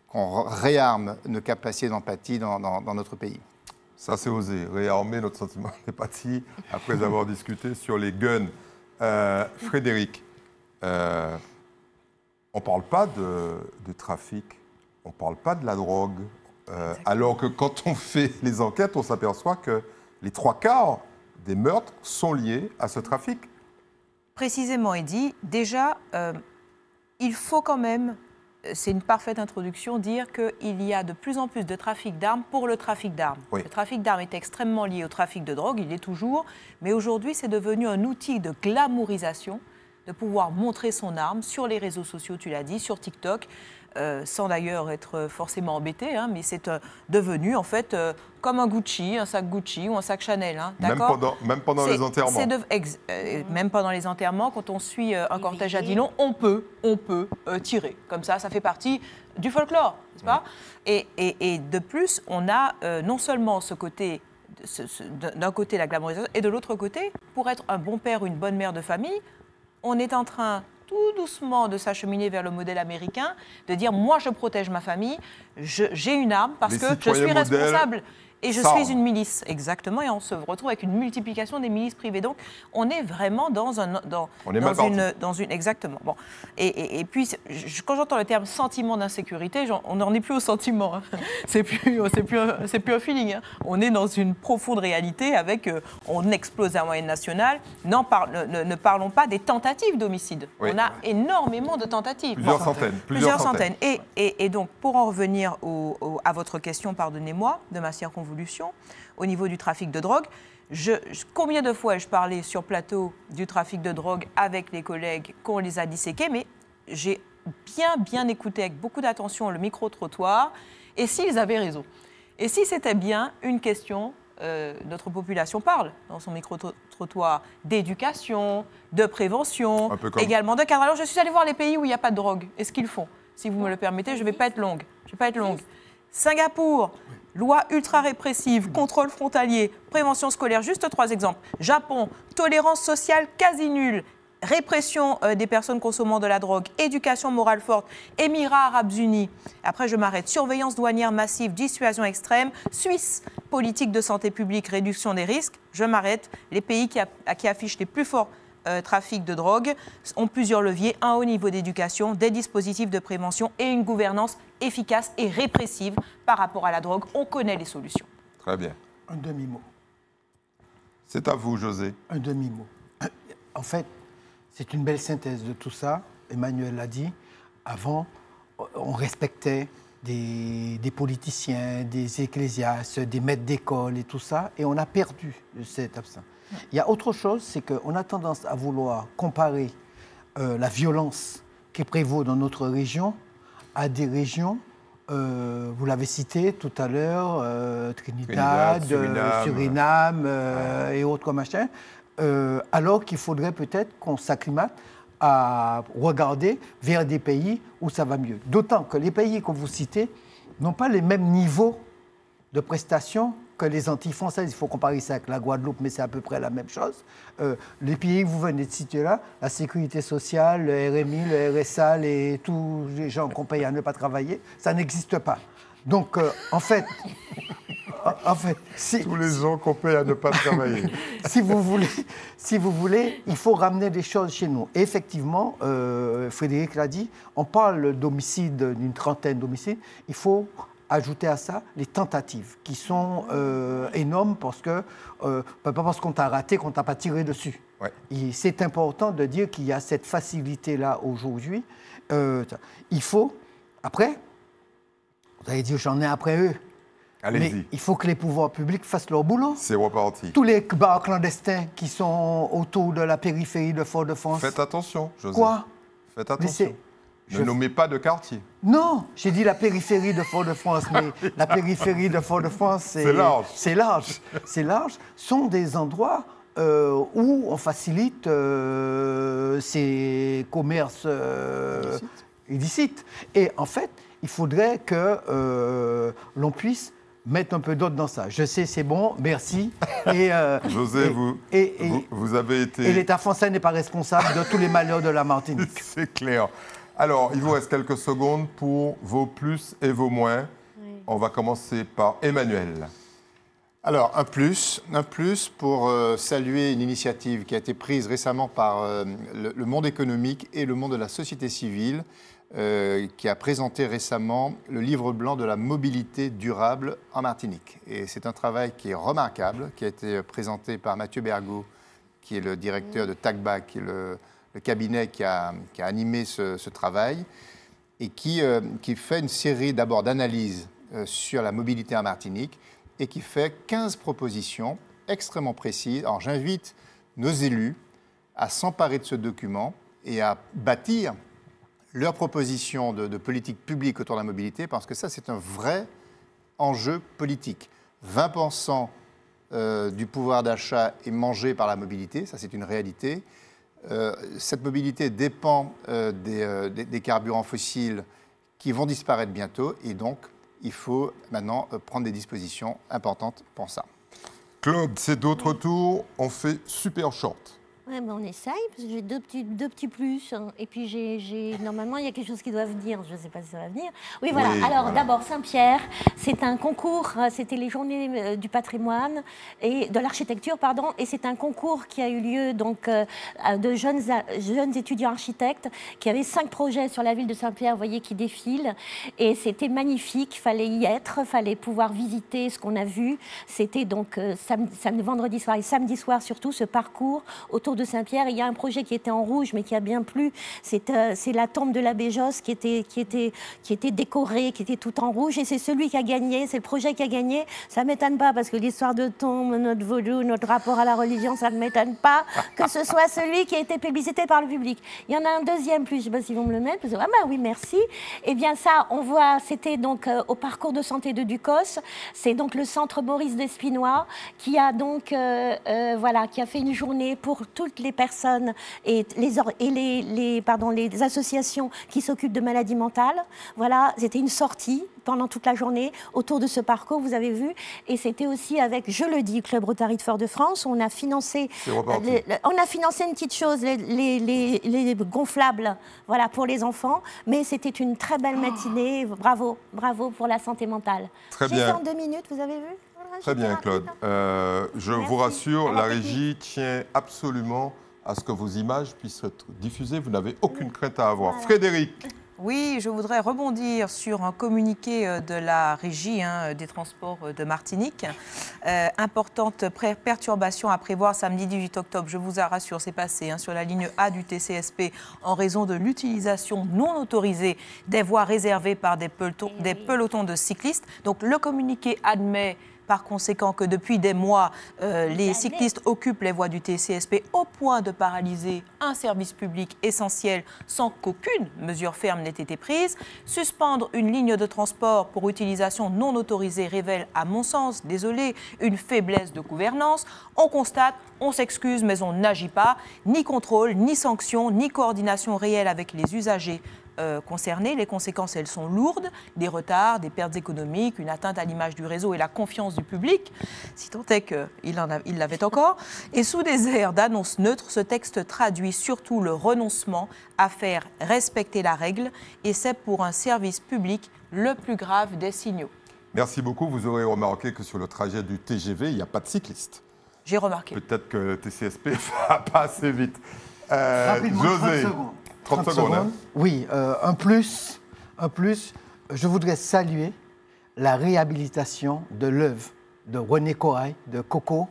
qu'on réarme nos capacités d'empathie dans notre pays. Ça, c'est osé, réarmer notre sentiment d'empathie après avoir discuté sur les guns. Frédéric, on ne parle pas de trafic, on ne parle pas de la drogue, alors que quand on fait les enquêtes, on s'aperçoit que les 3/4 des meurtres sont liés à ce trafic. Précisément, Eddy, déjà, il faut quand même, c'est une parfaite introduction, dire qu'il y a de plus en plus de trafic d'armes pour le trafic d'armes. Oui. Le trafic d'armes est extrêmement lié au trafic de drogue, il l'est toujours, mais aujourd'hui, c'est devenu un outil de glamourisation, de pouvoir montrer son arme sur les réseaux sociaux, tu l'as dit, sur TikTok, sans d'ailleurs être forcément embêté, hein, mais c'est devenu en fait comme un Gucci, un sac Gucci ou un sac Chanel. Hein, même pendant les enterrements. Même pendant les enterrements, quand on suit un cortège à Dillon, on peut tirer. Comme ça fait partie du folklore, n'est-ce pas ? Et de plus, on a non seulement ce côté, d'un côté la glamourisation, et de l'autre côté, pour être un bon père ou une bonne mère de famille, on est en train tout doucement de s'acheminer vers le modèle américain, de dire moi je protège ma famille, j'ai une arme parce que je suis responsable. Et je suis une milice, exactement, et on se retrouve avec une multiplication des milices privées. Donc, on est vraiment dans une exactement. Bon, et puis, quand j'entends le terme sentiment d'insécurité, on n'en est plus au sentiment. Hein. C'est plus un feeling. Hein. On est dans une profonde réalité avec, on explose la moyenne nationale. Ne parlons pas des tentatives d'homicide. Oui. On a énormément de tentatives. Plusieurs centaines. Et donc, pour en revenir à votre question, pardonnez-moi, de ma circonvolution, au niveau du trafic de drogue, combien de fois ai-je parlé sur plateau du trafic de drogue avec les collègues qu'on les a disséqués, mais j'ai bien écouté avec beaucoup d'attention le micro-trottoir, et s'ils avaient raison. Et si c'était bien une question, notre population parle dans son micro-trottoir d'éducation, de prévention, également de cadre. Alors je suis allée voir les pays où il n'y a pas de drogue, et ce qu'ils font. Si vous me le permettez, je ne vais pas être longue. Singapour, loi ultra répressive, contrôle frontalier, prévention scolaire, juste 3 exemples. Japon, tolérance sociale quasi nulle, répression des personnes consommant de la drogue, éducation morale forte, Émirats arabes unis. Après, je m'arrête. Surveillance douanière massive, dissuasion extrême. Suisse, politique de santé publique, réduction des risques. Je m'arrête. Les pays qui affichent les plus forts trafic de drogue ont plusieurs leviers, un haut niveau d'éducation, des dispositifs de prévention et une gouvernance efficace et répressive par rapport à la drogue. On connaît les solutions. Très bien. Un demi-mot. C'est à vous, José. Un demi-mot. En fait, c'est une belle synthèse de tout ça. Emmanuel l'a dit. Avant, on respectait des politiciens, des ecclésiastes, des maîtres d'école et tout ça, et on a perdu cet absent. Il y a autre chose, c'est qu'on a tendance à vouloir comparer la violence qui prévaut dans notre région à des régions, vous l'avez cité tout à l'heure, Trinidad, Suriname et autres machins, alors qu'il faudrait peut-être qu'on s'acclimate à regarder vers des pays où ça va mieux. D'autant que les pays que vous citez n'ont pas les mêmes niveaux de prestations que les Antilles françaises. Il faut comparer ça avec la Guadeloupe, mais c'est à peu près la même chose. Les pays que vous venez de citer là, la sécurité sociale, le RMI, le RSA, tous les gens qu'on paye à ne pas travailler, ça n'existe pas. Donc, en fait, tous les gens qu'on paye à ne pas travailler. si vous voulez, il faut ramener des choses chez nous. Et effectivement, Frédéric l'a dit, on parle d'homicide, d'une trentaine d'homicides. Il faut ajouter à ça les tentatives, qui sont énormes parce que, pas parce qu'on t'a raté qu'on t'a pas tiré dessus. Ouais. C'est important de dire qu'il y a cette facilité-là aujourd'hui. Il faut, après, vous allez dire j'en ai après eux. Allez-y. Mais il faut que les pouvoirs publics fassent leur boulot. C'est reparti. Tous les bars clandestins qui sont autour de la périphérie de Fort-de-France. Faites attention, José. Quoi? Faites attention. Ne nommez pas de quartier. Non, j'ai dit la périphérie de Fort-de-France, mais la périphérie de Fort-de-France, c'est large. C'est large. C'est large. Sont des endroits où on facilite ces commerces illicites. Et en fait, il faudrait que l'on puisse mettre un peu d'ordre dans ça. Je sais, c'est bon, merci. Et, José, vous avez été... Et l'État français n'est pas responsable de tous les malheurs de la Martinique. C'est clair. Alors, il vous reste quelques secondes pour vos plus et vos moins. Oui. On va commencer par Emmanuel. Alors, un plus pour saluer une initiative qui a été prise récemment par le monde économique et le monde de la société civile, qui a présenté récemment le livre blanc de la mobilité durable en Martinique. Et c'est un travail qui est remarquable, qui a été présenté par Mathieu Bergot, qui est le directeur de TACBA, qui est le cabinet qui a animé ce travail, et qui fait une série d'abord d'analyses sur la mobilité en Martinique, et qui fait 15 propositions extrêmement précises. Alors j'invite nos élus à s'emparer de ce document et à bâtir leurs propositions de politique publique autour de la mobilité, parce que ça, c'est un vrai enjeu politique. 20% du pouvoir d'achat est mangé par la mobilité, ça c'est une réalité. Cette mobilité dépend des carburants fossiles qui vont disparaître bientôt, et donc il faut maintenant prendre des dispositions importantes pour ça. Claude, c'est d'autres tours, on fait super short. Ouais, ben on essaye, parce que j'ai deux petits plus. Hein. Et puis, normalement, il y a quelque chose qui doit venir. Je ne sais pas si ça va venir. Oui, voilà. Oui, alors, d'abord, Saint-Pierre, c'est un concours. C'était les journées du patrimoine et de l'architecture, pardon. Et c'est un concours qui a eu lieu donc, de jeunes étudiants architectes qui avaient 5 projets sur la ville de Saint-Pierre, vous voyez, qui défilent. Et c'était magnifique. Il fallait y être. Il fallait pouvoir visiter ce qu'on a vu. C'était donc vendredi soir et samedi soir, surtout, ce parcours autour de Saint-Pierre. Il y a un projet qui était en rouge, mais qui a bien plu. C'est la tombe de l'abbé Josse qui était décorée, qui était tout en rouge. Et c'est celui qui a gagné, c'est le projet qui a gagné. Ça ne m'étonne pas, parce que l'histoire de tombe, notre vaudou, notre rapport à la religion, ça ne m'étonne pas que ce soit celui qui a été publicité par le public. Il y en a un deuxième plus, je ne sais pas s'ils vont me le mettre. Parce que, ah ben oui, merci. Eh bien ça, on voit, c'était donc au parcours de santé de Ducos. C'est donc le centre Maurice Despinois qui a donc, qui a fait une journée pour toutes les personnes et les associations qui s'occupent de maladies mentales. Voilà, c'était une sortie pendant toute la journée autour de ce parcours, vous avez vu. Et c'était aussi avec, je le dis, Club Rotary de Fort-de-France. On a financé une petite chose, les gonflables, voilà, pour les enfants. Mais c'était une très belle matinée. Bravo, bravo pour la santé mentale. Très bien. J'ai 102 minutes, vous avez vu? Très bien, Claude. Je vous rassure, la régie tient absolument à ce que vos images puissent être diffusées. Vous n'avez aucune crainte à avoir. Voilà. Frédéric. Oui, je voudrais rebondir sur un communiqué de la régie des transports de Martinique. Importante perturbation à prévoir samedi 18 octobre. Je vous rassure, c'est passé sur la ligne A du TCSP en raison de l'utilisation non autorisée des voies réservées par des pelotons de cyclistes. Donc le communiqué admet par conséquent que depuis des mois, les cyclistes occupent les voies du TCSP au point de paralyser un service public essentiel sans qu'aucune mesure ferme n'ait été prise. Suspendre une ligne de transport pour utilisation non autorisée révèle, à mon sens, désolé, une faiblesse de gouvernance. On constate, on s'excuse, mais on n'agit pas. Ni contrôle, ni sanction, ni coordination réelle avec les usagers concernés. Les conséquences, elles sont lourdes, des retards, des pertes économiques, une atteinte à l'image du réseau et la confiance du public, si tant est qu'il l'avait encore. Et sous des airs d'annonce neutre, ce texte traduit surtout le renoncement à faire respecter la règle, et c'est pour un service public le plus grave des signaux. Merci beaucoup. Vous aurez remarqué que sur le trajet du TGV, il n'y a pas de cyclistes. J'ai remarqué. Peut-être que le TCSP ne va pas assez vite. Rapidement, José. 30 secondes. Hein. Oui, un plus, je voudrais saluer la réhabilitation de l'œuvre de René Corail, de Coco,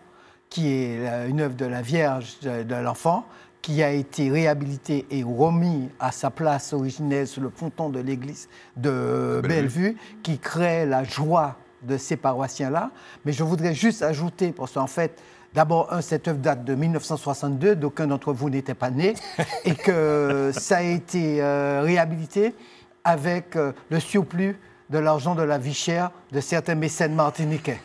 qui est une œuvre de la Vierge de l'Enfant, qui a été réhabilitée et remis à sa place originelle sur le fronton de l'église de Bellevue, qui crée la joie de ces paroissiens-là. Mais je voudrais juste ajouter, parce qu'en fait, d'abord, cette œuvre date de 1962, d'aucun d'entre vous n'était pas né, et que ça a été réhabilité avec le surplus de l'argent de la vie chère de certains mécènes martiniquais.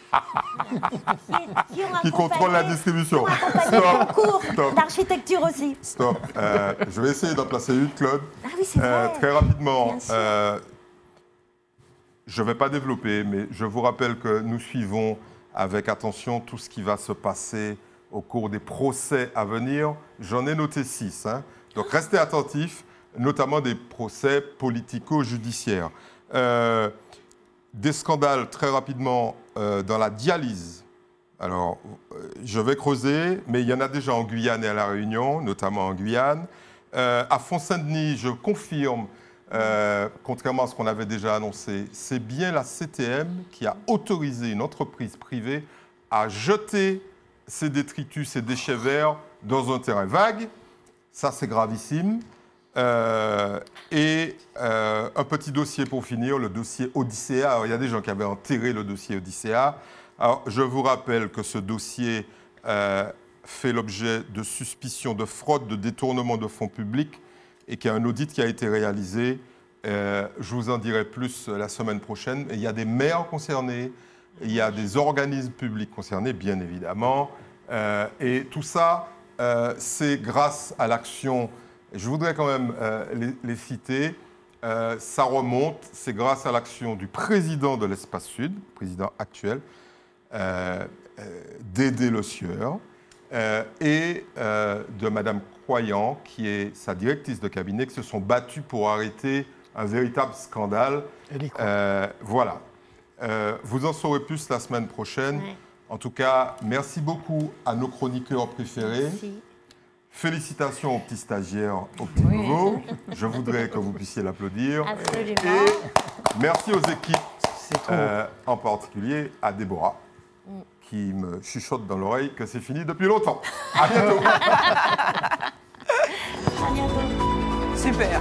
Qui contrôlent la distribution. Stop. D'architecture aussi. Stop. Je vais essayer d'en placer une, Claude. Ah oui, c'est vrai. Très rapidement. Je ne vais pas développer, mais je vous rappelle que nous suivons avec attention tout ce qui va se passer au cours des procès à venir. J'en ai noté 6. Donc restez attentifs, notamment des procès politico-judiciaires. Des scandales très rapidement dans la dialyse. Alors, je vais creuser, mais il y en a déjà en Guyane et à La Réunion, notamment en Guyane. À Font-Saint-Denis, je confirme, contrairement à ce qu'on avait déjà annoncé, c'est bien la CTM qui a autorisé une entreprise privée à jeter ces détritus, ces déchets verts dans un terrain vague. Ça, c'est gravissime. Et un petit dossier pour finir, le dossier Odyssea. Alors, il y a des gens qui avaient enterré le dossier Odyssea. Alors, je vous rappelle que ce dossier fait l'objet de suspicions de fraude, de détournement de fonds publics et qu'il y a un audit qui a été réalisé. Je vous en dirai plus la semaine prochaine. Et il y a des maires concernés, il y a des organismes publics concernés, bien évidemment. Et tout ça, c'est grâce à l'action. Je voudrais quand même les citer. Ça remonte, c'est grâce à l'action du président de l'Espace Sud, président actuel, Dédé Le Sieur, et de Madame Croyant, qui est sa directrice de cabinet, qui se sont battus pour arrêter un véritable scandale. Voilà. Vous en saurez plus la semaine prochaine. Ouais. En tout cas, merci beaucoup à nos chroniqueurs préférés. Merci. Félicitations aux petits stagiaires, aux petits nouveaux. Je voudrais que vous puissiez l'applaudir. Absolument. Et merci aux équipes, en particulier à Déborah, qui me chuchote dans l'oreille que c'est fini depuis longtemps. À bientôt. À bientôt. Super.